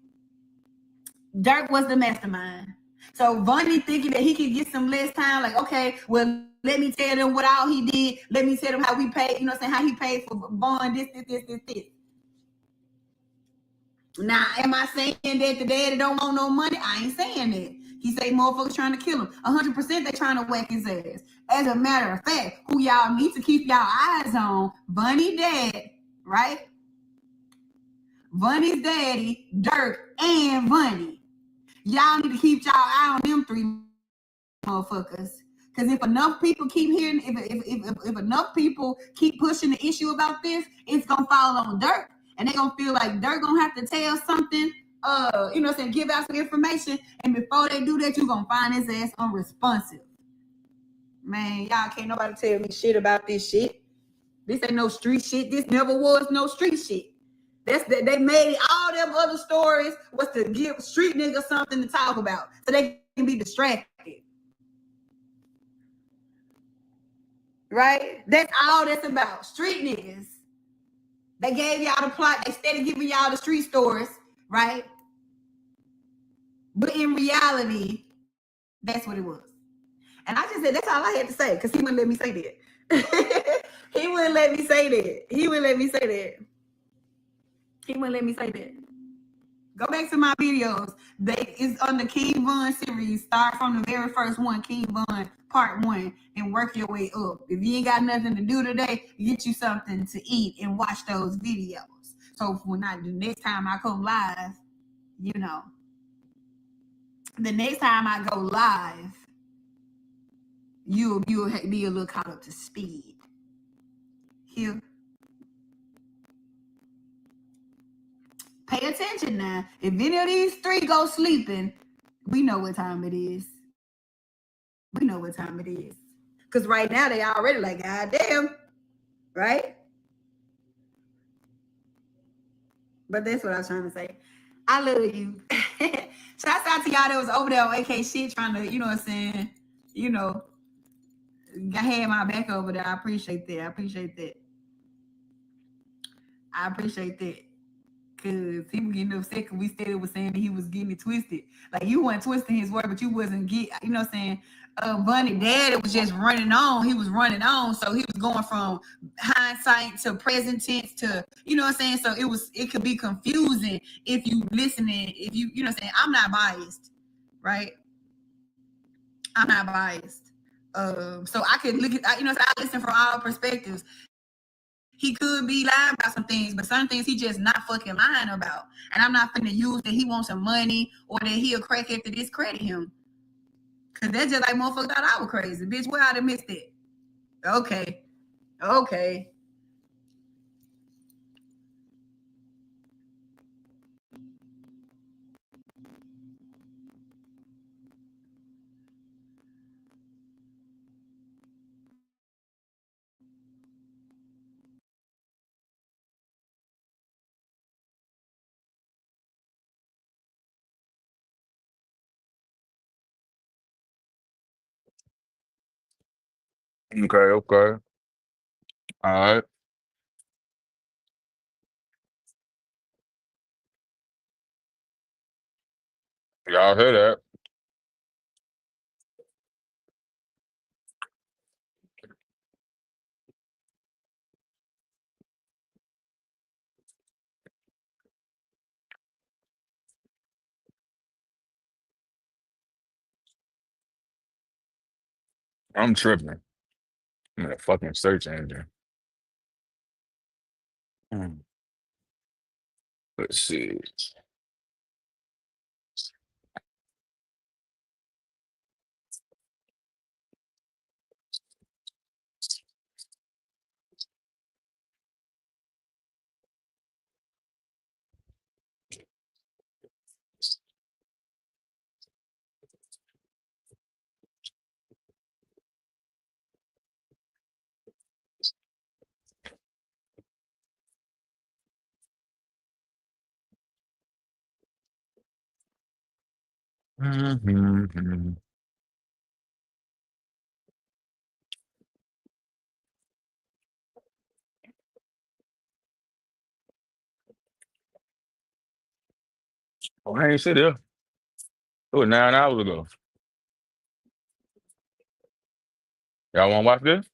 Durk was the mastermind. So VONNIE thinking that he could get some less time, like, okay, well, let me tell them what all he did. Let me tell them how we paid, you know what I'm saying, how he paid for bond, this. Now, am I saying that the daddy don't want no money? I ain't saying that. He say motherfuckers trying to kill him. 100% they trying to whack his ass. As a matter of fact, who y'all need to keep y'all eyes on, VONNIE dad, right? VONNIE's daddy, Durk, and VONNIE. Y'all need to keep y'all eye on them three motherfuckers. Because if enough people keep hearing, if enough people keep pushing the issue about this, it's gonna fall on Durk, and they're gonna feel like Durk gonna have to tell something, you know what I'm saying, give out some information, and before they do that, you're gonna find his ass unresponsive. Man, y'all can't nobody tell me shit about this shit. This ain't no street shit. This never was no street shit. They made all them other stories was to give street niggas something to talk about so they can be distracted. Right? That's all that's about. Street niggas. They gave y'all the plot. They started giving y'all the street stories, right? But in reality, that's what it was. And I just said, that's all I had to say, because he wouldn't let me say that. He wouldn't let me say that. He wouldn't let me say that. He wouldn't let me say that. Go back to my videos. It's on the King Von series. Start from the very first one, King Von Part 1, and work your way up. If you ain't got nothing to do today, get you something to eat and watch those videos. So the next time I come live, you know, the next time I go live, you'll be a little caught up to speed. Here. Pay attention now. If any of these three go sleeping, we know what time it is. We know what time it is. Because right now they already like, God damn, right? But that's what I was trying to say. I love you. Shouts out to y'all that was over there on AK shit trying to, you know what I'm saying, you know, had my back over there. I appreciate that. I appreciate that. Cause he was getting upset because we still was saying that he was getting it twisted. Like you weren't twisting his word, but you wasn't you know what I'm saying? VONNIE dad was just running on. He was running on. So he was going from hindsight to present tense to, you know what I'm saying? So it could be confusing if you listening, if you know what I'm saying? I'm not biased, right? I'm not biased. So I could look at, you know, I listen from all perspectives. He could be lying about some things, but some things he just not fucking lying about. And I'm not finna use that he wants some money or that he'll crack after discredit him. Cause that's just like motherfuckers thought I was crazy. Bitch, where I'd have missed it? Okay. Okay. Okay. All right. Y'all hear that? I'm tripping. I'm in a fucking search engine. Hmm. Let's see. Mhm. Oh, I ain't sit there. It was 9 hours ago. Y'all want to watch this?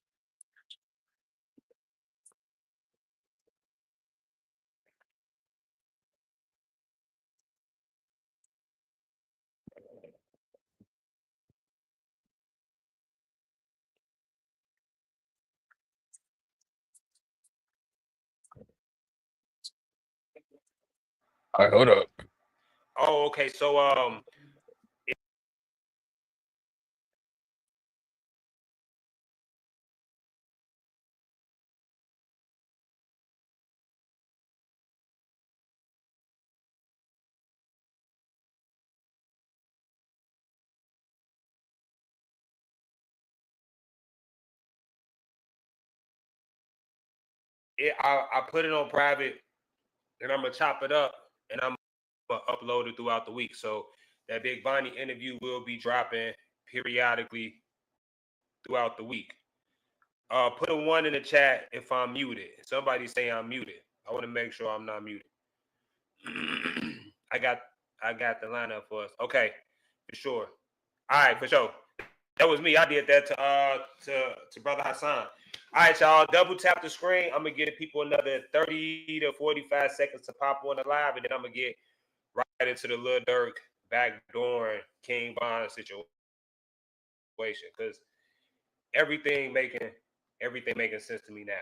All right, hold up. Oh, okay. So I put it on private, and I'm gonna chop it up, and I'm gonna upload it throughout the week. So that big VONNIE interview will be dropping periodically throughout the week. Put a 1 in the chat if I'm muted. Somebody say I'm muted. I want to make sure I'm not muted. I got the lineup for us. Okay, for sure. All right, for sure. That was me. I did that to Brother Hassan. All right, y'all. Double tap the screen. I'm gonna give people another 30 to 45 seconds to pop on the live, and then I'm gonna get right into the Lil Durk backdooring King Von situation because everything making sense to me now.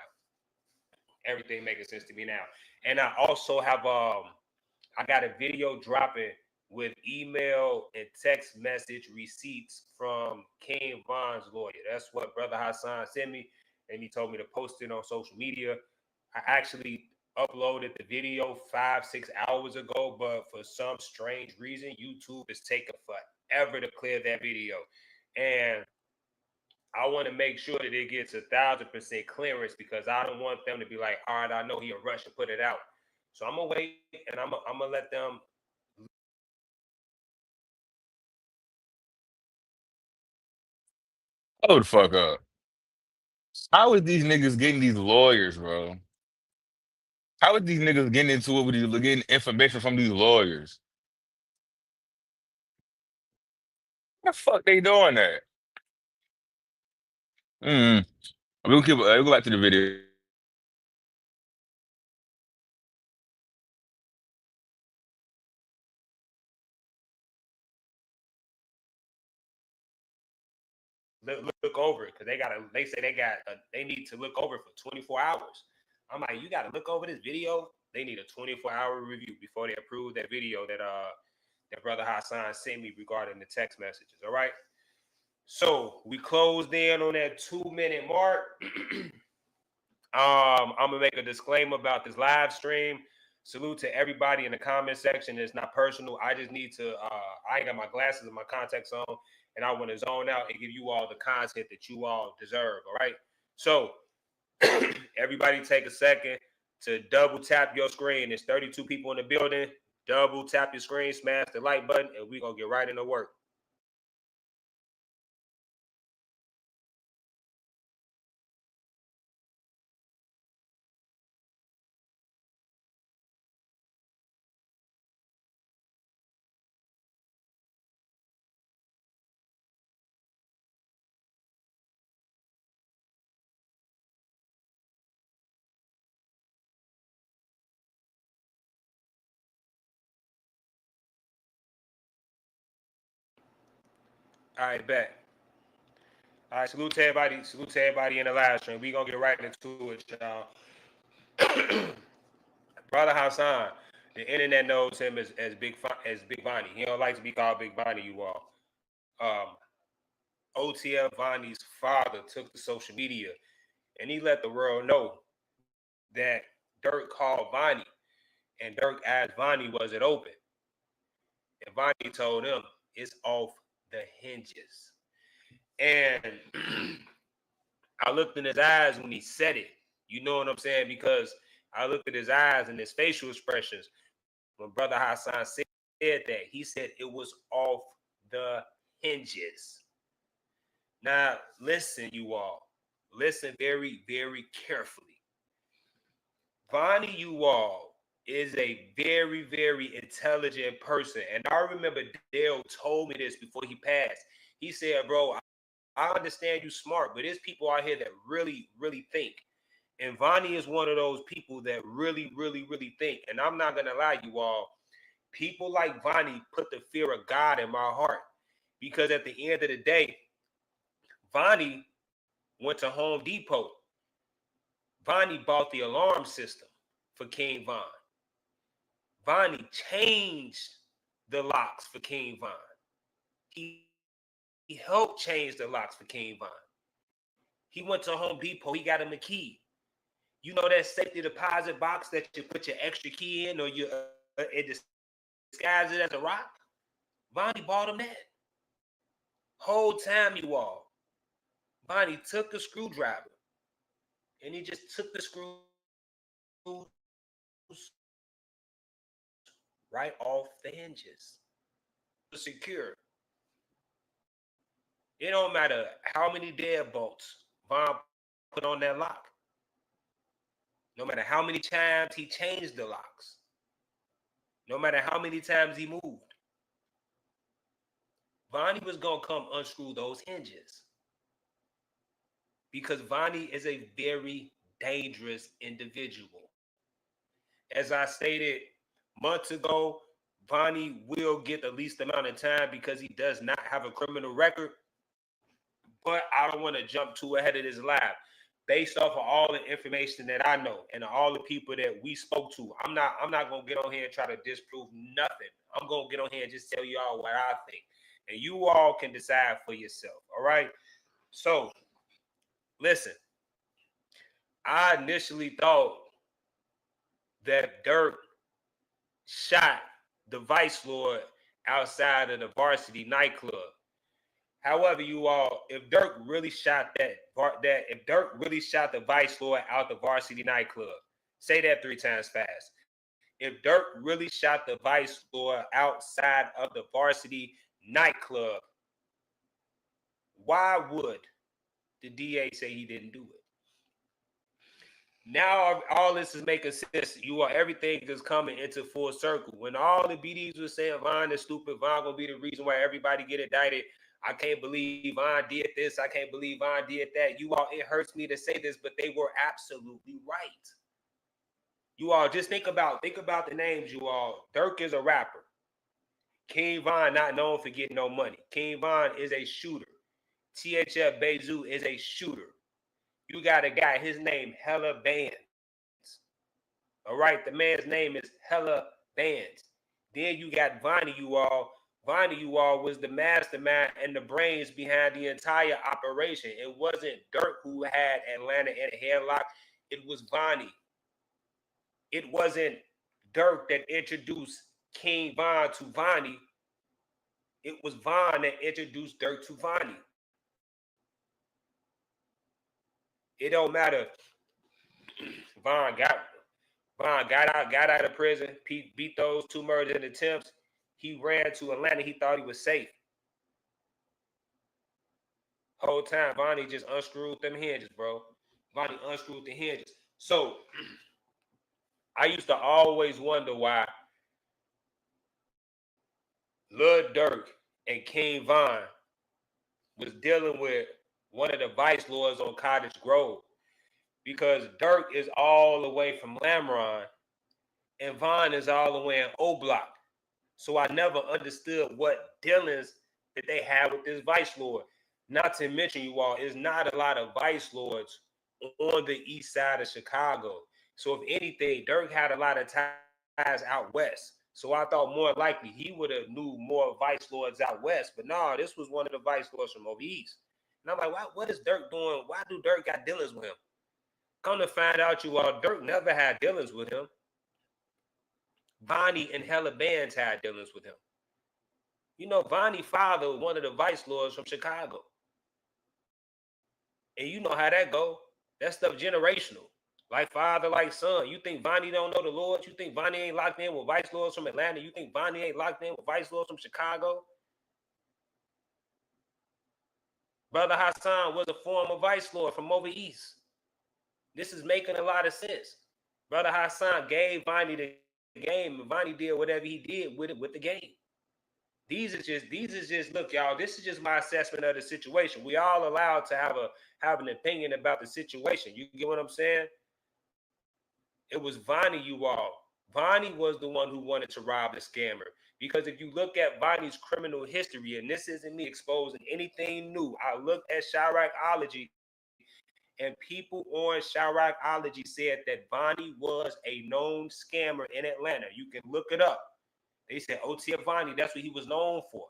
Everything making sense to me now. And I also have I got a video dropping with email and text message receipts from King Von's lawyer. That's what Brother Hassan sent me, and he told me to post it on social media. I actually uploaded the video 5-6 hours ago, but for some strange reason, YouTube is taking forever to clear that video. And I want to make sure that it gets 1,000% clearance because I don't want them to be like, all right, I know he a rush to put it out. So I'm gonna wait and I'm gonna let them. Hold the fuck up. How is these niggas getting these lawyers, bro? How is these niggas getting into it with these, getting information from these lawyers? How the fuck they doing that? Mm. We'll go back to the video. Look over it because they say they need to look over it for 24 hours. I'm like, you gotta look over this video. They need a 24-hour review before they approve that video that Brother Hassan sent me regarding the text messages. All right. So we closed in on that 2-minute mark. I'm gonna make a disclaimer about this live stream. Salute to everybody in the comment section. It's not personal. I just need to. I ain't got my glasses and my contacts on, and I want to zone out and give you all the content that you all deserve. All right. So everybody, take a second to double tap your screen. There's 32 people in the building. Double tap your screen, smash the like button, and we're gonna get right into work. All right, bet. All right, salute to everybody. Salute to everybody in the live stream. We gonna get right into it, y'all. Brother Hassan, the internet knows him as Big Vonnie. He don't like to be called Big Vonnie, you all. OTF Vonnie's father took to social media and he let the world know that Durk called Vonnie and Durk asked Vonnie, was it open? And Vonnie told him it's off the hinges. And I looked in his eyes when he said it. You know what I'm saying? Because I looked at his eyes and his facial expressions when Brother Hassan said that. He said it was off the hinges. Now, listen, you all. Listen very, very carefully. Vonnie, you all, is a very, very intelligent person. And I remember Dale told me this before he passed. He said, bro, I understand you smart, but there's people out here that really, really think. And Vonnie is one of those people that really, really, really think. And I'm not going to lie, you all. People like Vonnie put the fear of God in my heart. Because at the end of the day, Vonnie went to Home Depot. Vonnie bought the alarm system for King Von. Vonnie changed the locks for King Von. He helped change the locks for King Von. He went to Home Depot. He got him a key. You know that safety deposit box that you put your extra key in, or you it disguises it as a rock? Vonnie bought him that. Whole time, you all, Vonnie took a screwdriver and he just took the screws right off the hinges. Secure. It don't matter how many deadbolts Von put on that lock. No matter how many times he changed the locks. No matter how many times he moved. Vonnie was going to come unscrew those hinges. Because Vonnie is a very dangerous individual. As I stated months ago, Vonnie will get the least amount of time because he does not have a criminal record. But I don't want to jump too ahead of this live. Based off of all the information that I know and all the people that we spoke to, I'm not gonna get on here and try to disprove nothing. I'm gonna get on here and just tell y'all what I think. And you all can decide for yourself. All right. So listen, I initially thought that Durk shot the Vice Lord outside of the Varsity nightclub. However, you all, if Durk really shot if Durk really shot the Vice Lord out the Varsity nightclub, say that 3 times fast. If Durk really shot the Vice Lord outside of the Varsity nightclub, why would the DA say he didn't do it? Now all this is making sense. You all, everything is coming into full circle. When all the BDs were saying Von is stupid, Von gonna be the reason why everybody get indicted. I can't believe Von did this. I can't believe Von did that. You all, it hurts me to say this, but they were absolutely right. You all just think about the names, you all. Durk is a rapper. King Von not known for getting no money. King Von is a shooter. THF Bezu is a shooter. You got a guy, his name Hella Bands. All right, the man's name is Hella Bands. Then you got Vonnie, you all. Vonnie, you all, was the mastermind and the brains behind the entire operation. It wasn't Durk who had Atlanta in a headlock. It was Vonnie. It wasn't Durk that introduced King Von to Vonnie. It was Von that introduced Durk to Vonnie. It don't matter. Von got out of prison. Beat those 2 murder attempts. He ran to Atlanta. He thought he was safe. Whole time, Vonnie just unscrewed them hinges, bro. Vonnie unscrewed the hinges. So I used to always wonder why Lil Durk and King Von was dealing with one of the Vice Lords on Cottage Grove, because Durk is all the way from Lamron and Von is all the way in O Block. So I never understood what dealings that they had with this Vice Lord. Not to mention, you all, is not a lot of vice lords on the east side of Chicago. So if anything, Durk had a lot of ties out west. So I thought more likely he would have knew more vice lords out west. But no, this was one of the vice lords from over east. And I'm like, what is Durk doing? Why do Durk got dealings with him? Come to find out, you all, Durk never had dealings with him. VONNIE and hella bands had dealings with him. You know, VONNIE father was one of the vice lords from Chicago. And you know how that go. That stuff generational. Like father, like son. You think VONNIE don't know the Lord? You think VONNIE ain't locked in with vice lords from Atlanta? You think VONNIE ain't locked in with vice lords from Chicago? Brother Hassan was a former vice lord from over east. This is making a lot of sense. Brother Hassan gave VONNIE the game, and VONNIE did whatever he did with it with the game. These are just look, y'all. This is just my assessment of the situation. We all allowed to have an opinion about the situation. You get what I'm saying? It was VONNIE, you all. VONNIE was the one who wanted to rob the scammer. Because if you look at VONNIE's criminal history, and this isn't me exposing anything new, I looked at Chiracology, and people on Chiracology said that VONNIE was a known scammer in Atlanta. You can look it up. They said OTF VONNIE, that's what he was known for.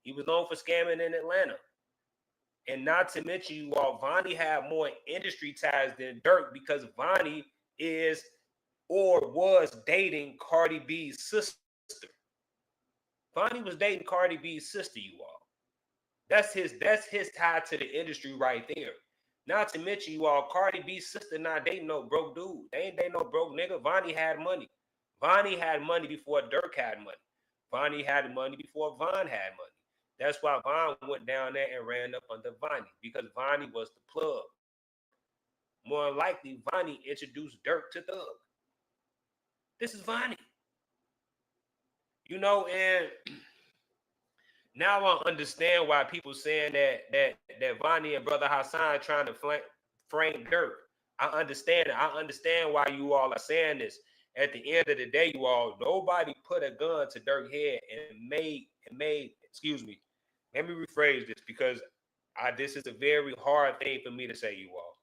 He was known for scamming in Atlanta. And not to mention, you all, VONNIE had more industry ties than Durk because VONNIE is or was dating Cardi B's sister. VONNIE was dating Cardi B's sister, you all. That's his tie to the industry right there. Not to mention, you all, Cardi B's sister not dating no broke dude. They ain't dating no broke nigga. VONNIE had money. VONNIE had money before Durk had money. VONNIE had money before Von had money. That's why Von went down there and ran up under VONNIE, because VONNIE was the plug. More likely, VONNIE introduced Durk to Thug. This is VONNIE. You know, and now I understand why people saying that VONNIE and Brother Hassan trying to frame Durk. I understand it. I understand why you all are saying this. At the end of the day, you all, nobody put a gun to Durk's head and made, excuse me, let me rephrase this, because this is a very hard thing for me to say, you all.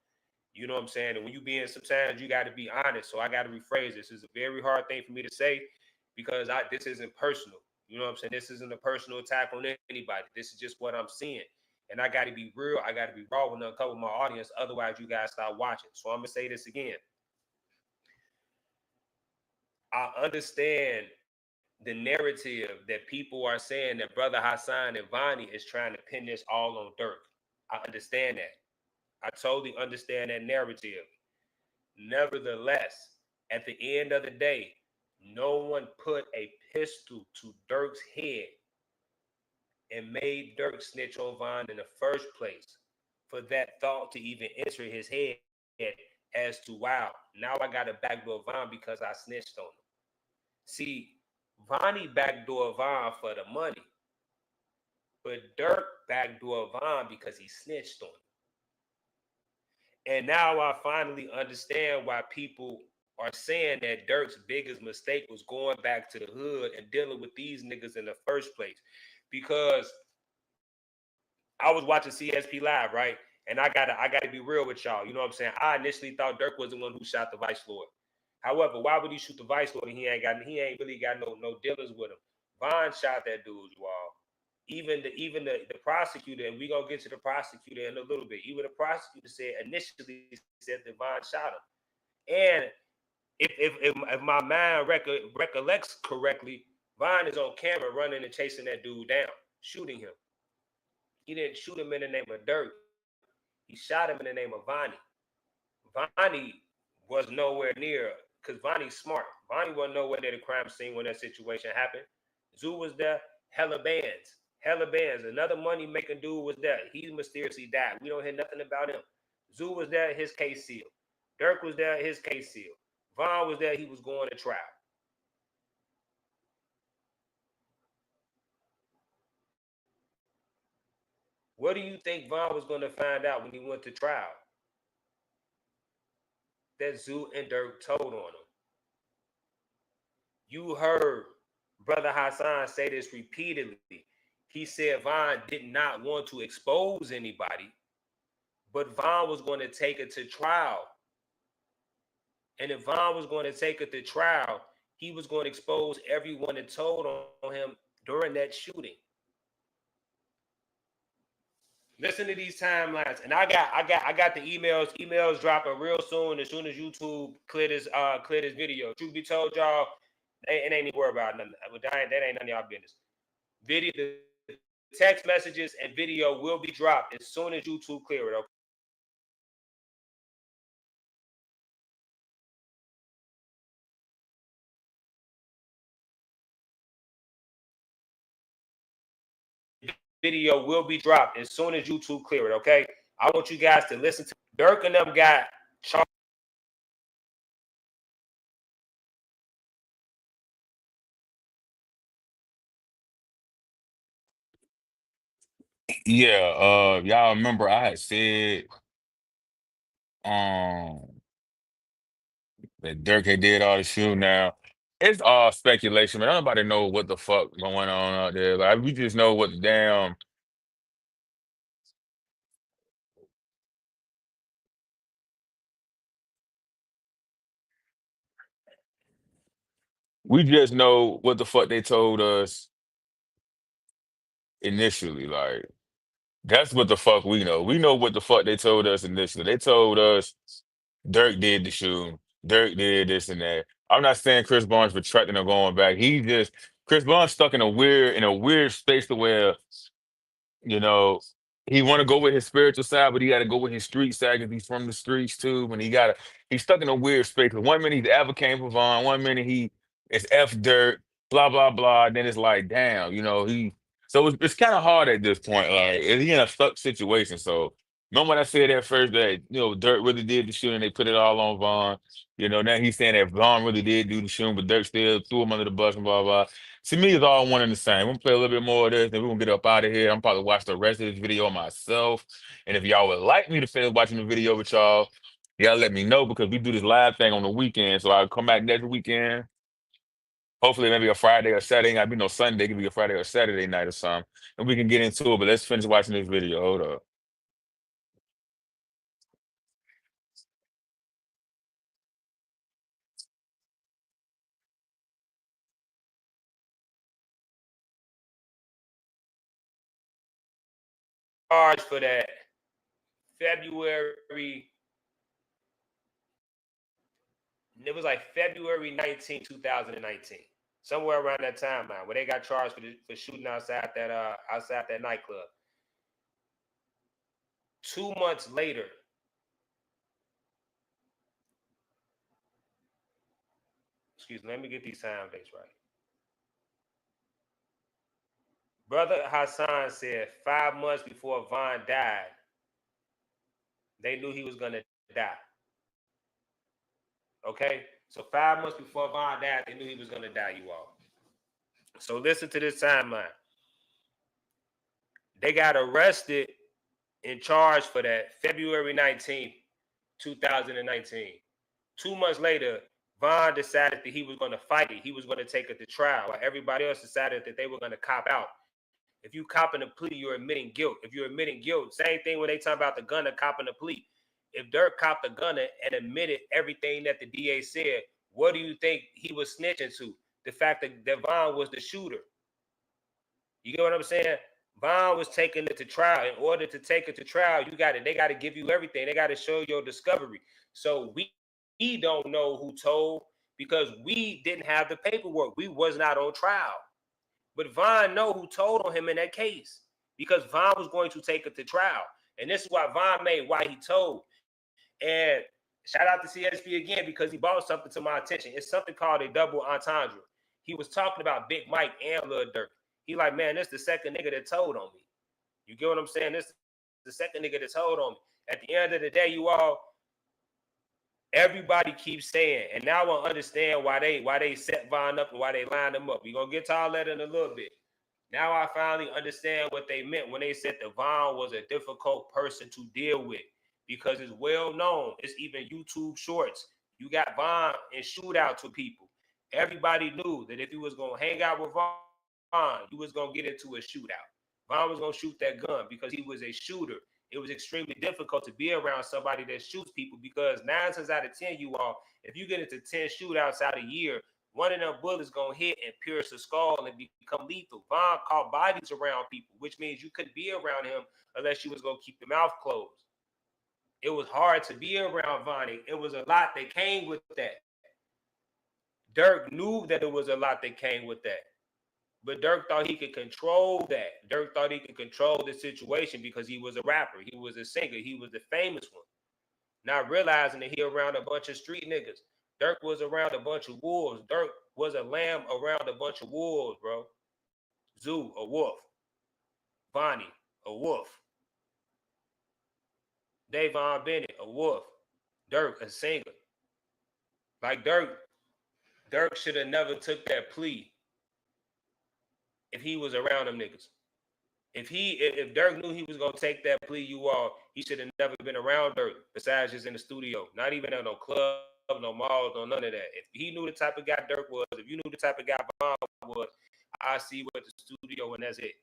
You know what I'm saying? And when you being, sometimes you got to be honest. So I got to rephrase this. It's a very hard thing for me to say, because this isn't personal. You know what I'm saying? This isn't a personal attack on anybody. This is just what I'm seeing. And I got to be real. I got to be raw when I uncover my audience. Otherwise, you guys start watching. So I'm going to say this again. I understand the narrative that people are saying that Brother Hassan and VONNIE is trying to pin this all on Durk. I understand that. I totally understand that narrative. Nevertheless, at the end of the day, no one put a pistol to Durk's head and made Durk snitch on Von in the first place for that thought to even enter his head as to, wow, now I got to backdoor Von because I snitched on him. See, VONNIE backdoor Von for the money, but Durk backdoor Von because he snitched on him. And now I finally understand why people are saying that Durk's biggest mistake was going back to the hood and dealing with these niggas in the first place. Because I was watching CSP Live, right? And I gotta be real with y'all. You know what I'm saying? I initially thought Durk was the one who shot the vice lord. However, why would he shoot the vice lord and he ain't really got no dealings with him? Von shot that dude, you all. Even the prosecutor, and we gonna get to the prosecutor in a little bit. Even the prosecutor initially said that Von shot him. And if my mind recollects correctly, Von is on camera running and chasing that dude down, shooting him. He didn't shoot him in the name of Durk. He shot him in the name of VONNIE. VONNIE was nowhere near, because VONNIE's smart. VONNIE wasn't nowhere near the crime scene when that situation happened. Zoo was there, hella bands. Another money-making dude was there. He mysteriously died. We don't hear nothing about him. Zoo was there, his case sealed. Durk was there, his case sealed. Von was there, he was going to trial. What do you think Von was going to find out when he went to trial? That Zoo and Durk told on him. You heard Brother Hassan say this repeatedly. he said Von did not want to expose anybody, but Von was going to take it to trial. And if Von was going to take it to trial, he was going to expose everyone that told on him during that shooting. Listen to these timelines, and I got the emails. Emails dropping real soon. As soon as YouTube clear this video. Truth be told, y'all, it ain't even worry about nothing. That ain't none of y'all business. Video, the text messages and video will be dropped as soon as YouTube clear it. Okay. Video will be dropped as soon as YouTube clear it. Okay. I want you guys to listen to Durk and them got charged. Yeah, y'all remember I had said that Durk had did all the shooting. Now it's all speculation, man. Nobody know what the fuck going on out there. Like we just know what the damn we just know what the fuck they told us initially. Like that's what the fuck we know. We know what the fuck they told us initially. They told us Durk did the shooting. Durk did this and that. I'm not saying Chris Barnes retracting or going back. He just Chris Barnes stuck in a weird space to where you know, he want to go with his spiritual side, but he got to go with his street side because he's from the streets too. And he's stuck in a weird space. 'Cause one minute he's advocating for Vaughn, one minute he is F Dirt, blah blah blah. Then it's like, damn, So it's kind of hard at this point. Like, he in a stuck situation. So remember when I said at first that Dirt really did the shooting, they put it all on Vaughn. Now he's saying that Vaughn really did do the shooting, but Dirt still threw him under the bus and blah blah. To me, it's all one and the same. We're gonna play a little bit more of this, then we're gonna get up out of here. I'm probably watch the rest of this video myself. And if y'all would like me to finish watching the video with y'all let me know because we do this live thing on the weekend. So I'll come back next weekend. Hopefully maybe a Friday or Saturday. Gotta be no Sunday, it could be a Friday or Saturday night or something. And we can get into it. But let's finish watching this video. Hold up. Charged for that February. It was like February 19, 2019. Somewhere around that timeline where they got charged for shooting outside that nightclub. 2 months later, excuse me, let me get these time dates right. Brother Hassan said 5 months before Von died, they knew he was gonna die. Okay, so 5 months before Von died, they knew he was gonna die. You all. So listen to this timeline. They got arrested and charged for that February 19th, 2019. 2 months later, Von decided that he was going to fight it. He was going to take it to trial. While everybody else decided that they were going to cop out. If you copping a plea, you're admitting guilt. If you're admitting guilt, same thing when they talk about the gunner copping a plea. If Durk copped the gunner and admitted everything that the DA said, what do you think he was snitching to? The fact that Von was the shooter. You get what I'm saying? Von was taking it to trial. In order to take it to trial, they got to give you everything. They got to show your discovery. So we don't know who told because we didn't have the paperwork. We was not on trial. But Von know who told on him in that case because Von was going to take it to trial. And this is why Von made why he told. And shout out to CSP again because he brought something to my attention. It's something called a double entendre. He was talking about Big Mike and Lil Durk. He like, man, this is the second nigga that told on me. You get what I'm saying? This is the second nigga that told on me. At the end of the day, you all, everybody keeps saying, and now I understand why they set Von up and why they lined him up. We're going to get to all that in a little bit. Now I finally understand what they meant when they said that Von was a difficult person to deal with because it's well known. It's even YouTube shorts. You got Von in shootouts with people. Everybody knew that if you was going to hang out with Von, you was going to get into a shootout. Von was going to shoot that gun because he was a shooter. It was extremely difficult to be around somebody that shoots people because 9 times out of 10, you all, if you get into 10 shootouts out a year, one of them bullets going to hit and pierce the skull and become lethal. Von caught bodies around people, which means you couldn't be around him unless you was going to keep your mouth closed. It was hard to be around Vonnie. It was a lot that came with that. Durk knew that it was a lot that came with that. But Durk thought he could control that. Durk thought he could control the situation because he was a rapper. He was a singer. He was the famous one. Not realizing that he around a bunch of street niggas. Durk was around a bunch of wolves. Durk was a lamb around a bunch of wolves, bro. Zoo, a wolf. Vonnie, a wolf. Davon Bennett, a wolf. Durk, a singer. Like Durk should have never took that plea if he was around them niggas. If Durk knew he was gonna take that plea, he should have never been around Durk besides just in the studio. Not even at no club, no malls, no none of that. If he knew the type of guy Durk was, if you knew the type of guy Von was, I see what the studio and that's it.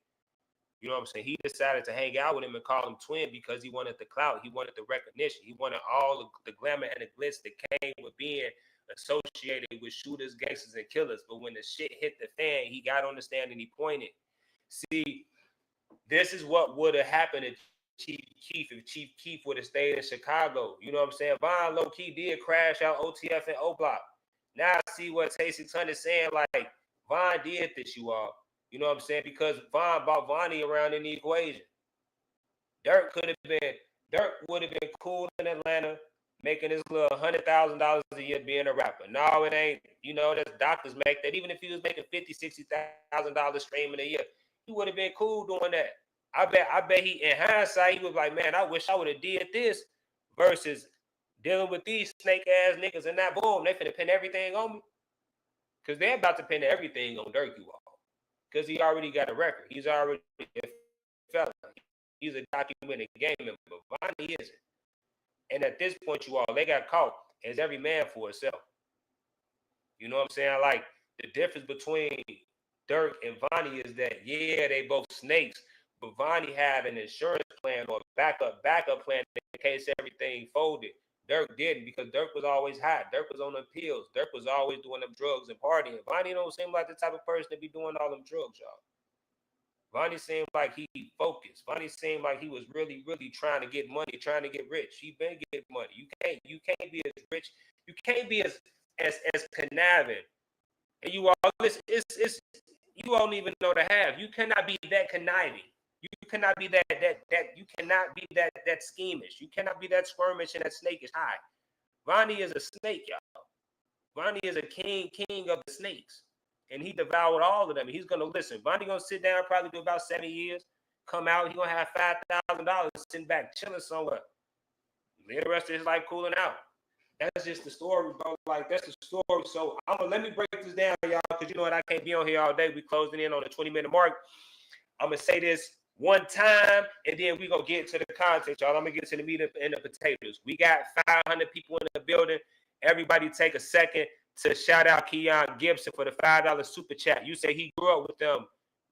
You know what I'm saying? He decided to hang out with him and call him twin because he wanted the clout. He wanted the recognition. He wanted all the glamour and the glitz that came with being associated with shooters, gangsters, and killers. But when the shit hit the fan, he got on the stand and he pointed. See, this is what would have happened to Chief Keef if Chief Keef would have stayed in Chicago. You know what I'm saying? Von low-key did crash out OTF and O-Block. Now I see what Tasty Ton is saying, like, Von did this, you all. You know what I'm saying? Because Von brought Vonnie around in the equation. Durk would have been cool in Atlanta, making his little $100,000 a year being a rapper. No, it ain't. You know, there's doctors make that. Even if he was making $50,000, $60,000 streaming a year, he would have been cool doing that. I bet he, in hindsight, he was like, man, I wish I would have did this versus dealing with these snake ass niggas and that boom, they finna pin everything on me. Because they're about to pin everything on Durk, you all. Because he already got a record. He's already a fella. He's a documented game member. Vonnie isn't. And at this point, you all, they got caught as every man for itself. You know what I'm saying? Like, the difference between Durk and Vonnie is that, yeah, they both snakes, but Vonnie had an insurance plan or backup plan in case everything folded. Durk didn't because Durk was always hot. Durk was on them pills. Durk was always doing them drugs and partying. Vonnie don't seem like the type of person to be doing all them drugs, y'all. Vonnie seemed like he focused. Vonnie seemed like he was really, really trying to get money, trying to get rich. He been getting money. You can't be as rich. You can't be as conniving. And you all, it's you don't even know the half. You cannot be that conniving. You cannot be that you cannot be that schemish. You cannot be that squirmish and that snakish high. Vonnie is a snake, y'all. Vonnie is a king of the snakes. And he devoured all of them. He's gonna listen. Vonnie gonna sit down, probably do about 7 years, come out, he gonna have $5,000 sitting back, chilling somewhere. Live the rest of his life cooling out. That's just the story, bro. Like, that's the story. So let me break this down, y'all, because you know what, I can't be on here all day. We closing in on the 20-minute mark. I'm gonna say this one time, and then we're gonna get to the content, y'all. I'm gonna get to the meat and the potatoes. We got 500 people in the building. Everybody take a second to shout out Keon Gibson for the $5 super chat. You say he grew up with them,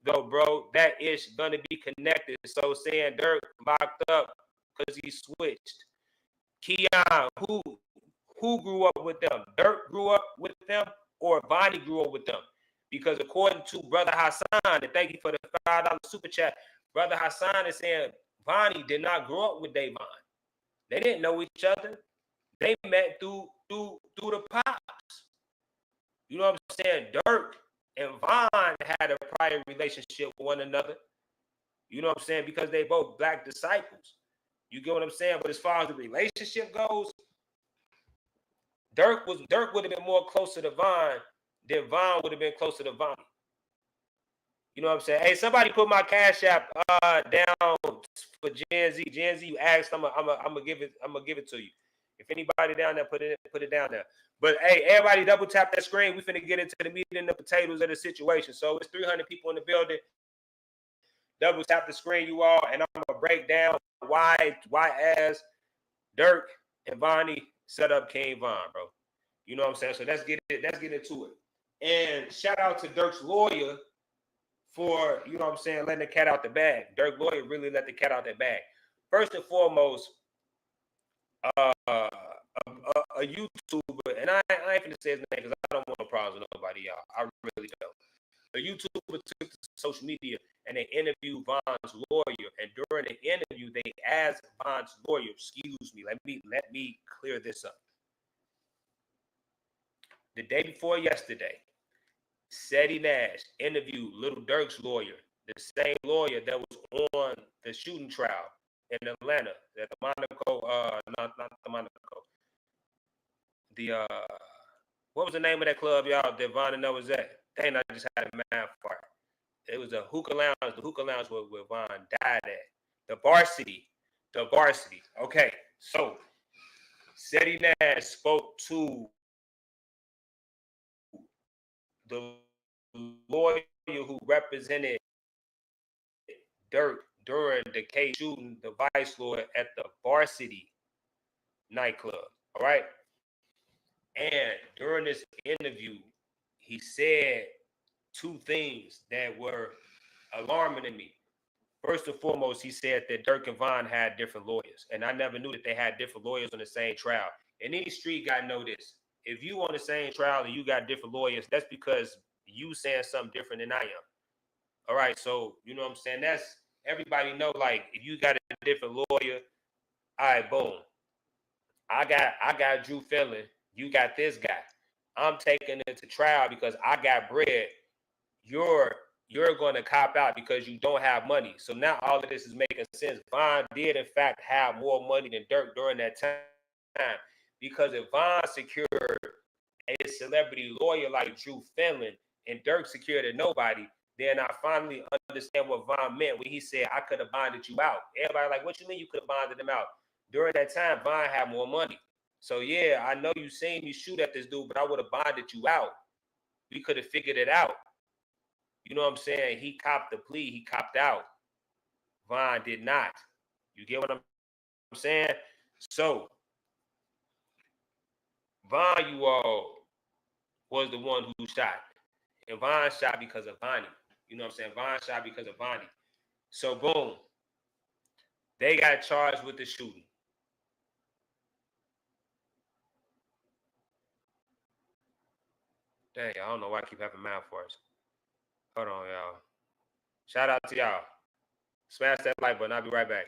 though, bro. That is gonna be connected. So saying Durk locked up because he switched. Keon, who grew up with them? Durk grew up with them, or Vonnie grew up with them? Because according to Brother Hassan, and thank you for the $5 super chat, Brother Hassan is saying Vonnie did not grow up with Davon. They didn't know each other. They met through the pops. You know what I'm saying? Durk and Von had a prior relationship with one another. You know what I'm saying? Because they both black disciples. You get what I'm saying? But as far as the relationship goes, Durk would have been more closer to Von than Von would have been closer to Vonnie. You know what I'm saying? Hey, somebody put my Cash App down for Gen Z. Gen Z, you asked, I'm gonna give it to you. If anybody down there, put it down there. But hey, everybody double tap that screen. We finna get into the meat and the potatoes of the situation. So it's 300 people in the building. Double tap the screen, you all, and I'm gonna break down why as Durk and Vonnie set up King Von, bro. You know what I'm saying? So let's get into it. And shout out to Durk's lawyer for, you know what I'm saying, letting the cat out the bag. Durk lawyer really let the cat out that bag. First and foremost, a YouTuber, and I ain't gonna say his name because I don't want no problems with nobody, y'all. I really don't. A YouTuber took to social media and they interviewed Von's lawyer, and during the interview, they asked Von's lawyer, excuse me, let me clear this up. The day before yesterday, Seti Nash interviewed Little Durk's lawyer, the same lawyer that was on the shooting trial in Atlanta, at the Monaco, not the Monaco. The what was the name of that club, y'all, that Von and Noah was at? Dang, I just had a mad fart. It was a hookah lounge. The hookah lounge where Von died at. The varsity. The varsity. Okay, so Seti Nash spoke to the lawyer who represented Durk during the case shooting, the vice lord at the varsity nightclub. All right. And during this interview, he said two things that were alarming to me. First and foremost, he said that Durk and Von had different lawyers. And I never knew that they had different lawyers on the same trial. And any street guy know this. If you on the same trial and you got different lawyers, that's because you saying something different than I am. All right, so you know what I'm saying? That's everybody know, like, if you got a different lawyer, all right, boom. I got Drew Fillon, you got this guy. I'm taking it to trial because I got bread. You're going to cop out because you don't have money. So now all of this is making sense. Von did, in fact, have more money than Durk during that time. Because if Von secured a celebrity lawyer like Drew Fillon and Durk secured a nobody, then I finally understand what Von meant when he said, I could have bonded you out. Everybody like, what you mean you could have bonded him out? During that time, Von had more money. So, yeah, I know you seen me shoot at this dude, but I would have bonded you out. We could have figured it out. You know what I'm saying? He copped the plea. He copped out. Von did not. You get what I'm saying? So, Von, you all, was the one who shot. And Von shot because of Vonnie. You know what I'm saying? Von shot because of Vonnie. So, boom. They got charged with the shooting. Dang, I don't know why I keep having mouth farts. Hold on, y'all. Shout out to y'all. Smash that like button. I'll be right back.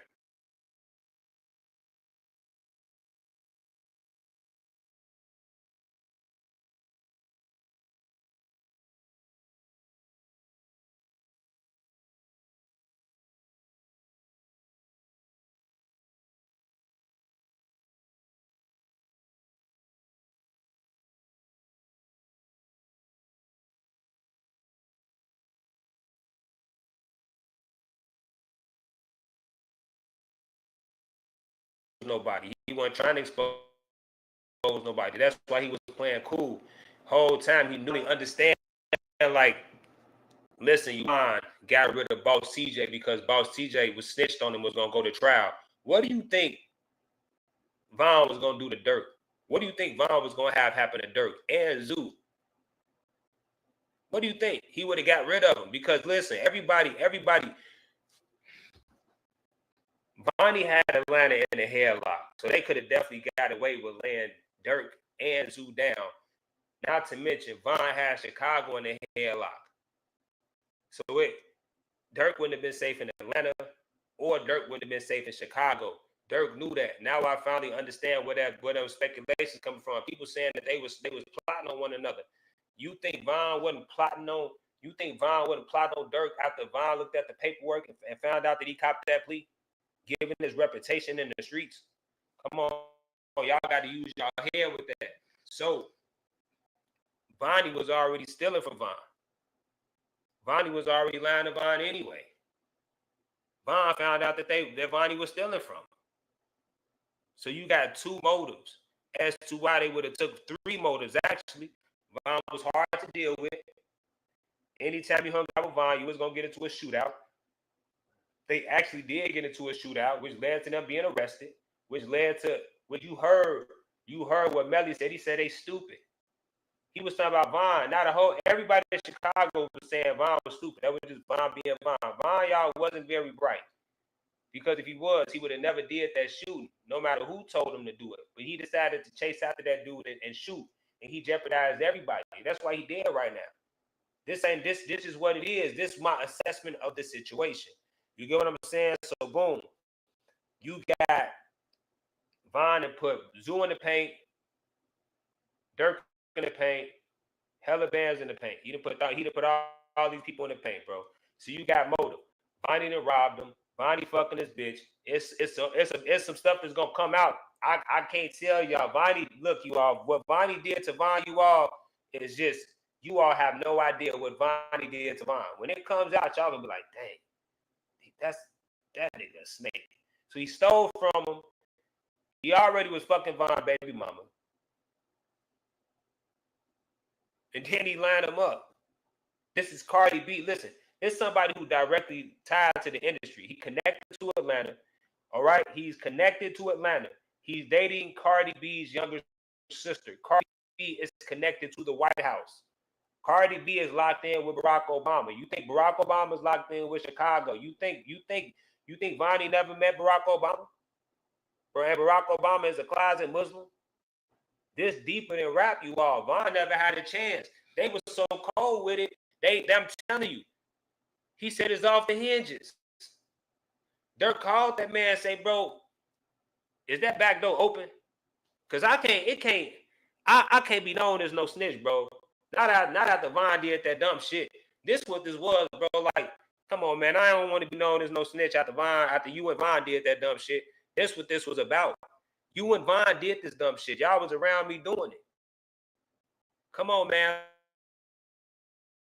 Nobody. He wasn't trying to expose nobody. That's why he was playing cool. Whole time he knew he understand, like, listen, you got rid of Boss TJ because Boss TJ was snitched on him, was gonna go to trial. What do you think Von was gonna do to Durk? What do you think Von was gonna have happen to Durk and Zoo? What do you think? He would have got rid of him because listen, everybody, Vonnie had Atlanta in a headlock, so they could have definitely got away with laying Durk and Zoo down. Not to mention, Von had Chicago in a headlock. So Durk wouldn't have been safe in Atlanta, or Durk wouldn't have been safe in Chicago. Durk knew that. Now I finally understand where those speculations coming from. People saying that they was plotting on one another. You think Von wasn't plotting on Durk after Von looked at the paperwork and found out that he copped that plea, given his reputation in the streets? Come on, y'all got to use y'all head with that. So Vonnie was already stealing from Von. Vonnie was already lying to Von anyway. Von found out that Vonnie was stealing from. So you got two motives as to why they would have took three motives. Actually, Von was hard to deal with. Anytime you hung out with Von, you was gonna get into a shootout. They actually did get into a shootout, which led to them being arrested. Which led to what you heard what Melly said. He said they stupid. He was talking about Von. Now everybody in Chicago was saying Von was stupid. That was just Von being Von. Von, y'all, wasn't very bright. Because if he was, he would have never did that shooting, no matter who told him to do it. But he decided to chase after that dude and shoot, and he jeopardized everybody. That's why he dead right now. This is what it is. This is my assessment of the situation. You get what I'm saying? So boom, you got Von and put Zoo in the paint, Durk in the paint, hella bands in the paint. He done put all these people in the paint, bro. So you got motive. Vonnie done robbed him. Vonnie fucking his bitch. It's some stuff that's gonna come out. I can't tell y'all. Vonnie, look, you all, what Vonnie did to Von, you all, is just, you all have no idea what Vonnie did to Von. When it comes out, y'all gonna be like, dang, that nigga a snake. So he stole from him. He already was fucking Von baby mama. And then he lined him up. This is Cardi B. Listen, it's somebody who directly tied to the industry. He connected to Atlanta. All right. He's connected to Atlanta. He's dating Cardi B's younger sister. Cardi B is connected to the White House. Cardi B is locked in with Barack Obama. You think Barack Obama is locked in with Chicago? You think Vonnie never met Barack Obama? And Barack Obama is a closet Muslim? This deeper than rap, you all. Von never had a chance. They were so cold with it. I'm telling you, he said it's off the hinges. Durk called that man and say, bro, is that back door open? Because I can't be known as no snitch, bro. Not after Von did that dumb shit. This what this was, bro. Like, come on, man. I don't want to be known as no snitch after you and Von did that dumb shit. This what this was about. You and Von did this dumb shit. Y'all was around me doing it. Come on, man.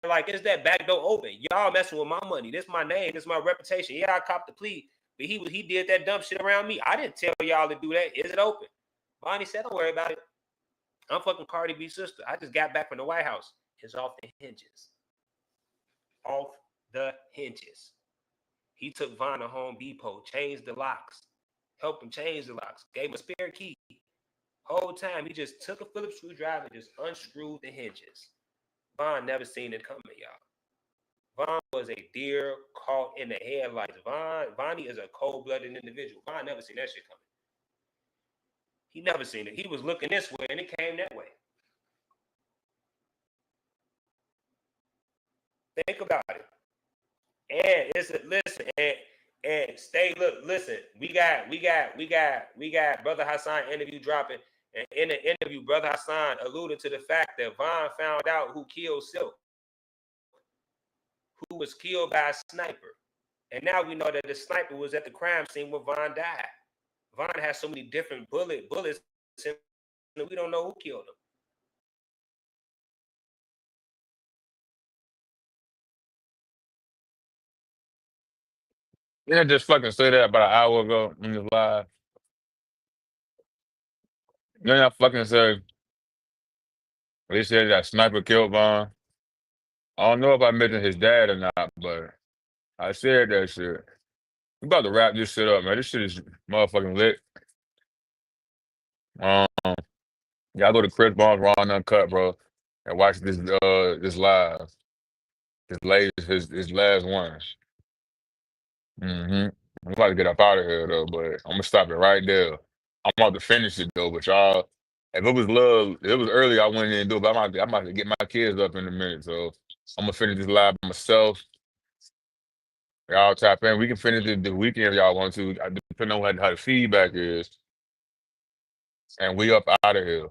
Like, is that back door open? Y'all messing with my money. This my name. This my reputation. Yeah, I copped the plea, but he did that dumb shit around me. I didn't tell y'all to do that. Is it open? Vonnie said, don't worry about it. I'm fucking Cardi B's sister. I just got back from the White House. It's off the hinges. Off the hinges. He took Von to Home Depot, changed the locks, helped him change the locks, gave him a spare key. Whole time, he just took a Phillips screwdriver and just unscrewed the hinges. Von never seen it coming, y'all. Von was a deer caught in the headlights. Vonnie is a cold-blooded individual. Von never seen that shit coming. He never seen it. He was looking this way, and it came that way. Think about it. And listen, and stay. Look, listen. We got Brother Hassan interview dropping. And in the interview, Brother Hassan alluded to the fact that Von found out who killed Silk, who was killed by a sniper. And now we know that the sniper was at the crime scene where Von died. Von has so many different bullets, and we don't know who killed him. You didn't just fucking say that about an hour ago in this live. You didn't fucking say they said that sniper killed Von. I don't know if I mentioned his dad or not, but I said that shit. We about to wrap this shit up, man. This shit is motherfucking lit. Y'all go to Chris Bond's Raw and Uncut, bro, and watch this live. His last one. I'm about to get up out of here though, but I'm gonna stop it right there. I'm about to finish it though, but y'all, if it was love, if it was early, I went in and do it, but I'm about to get my kids up in a minute, so I'm gonna finish this live by myself. Y'all tap in. We can finish it the weekend if y'all want to, depending on how the feedback is. And we up out of here.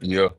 Yeah.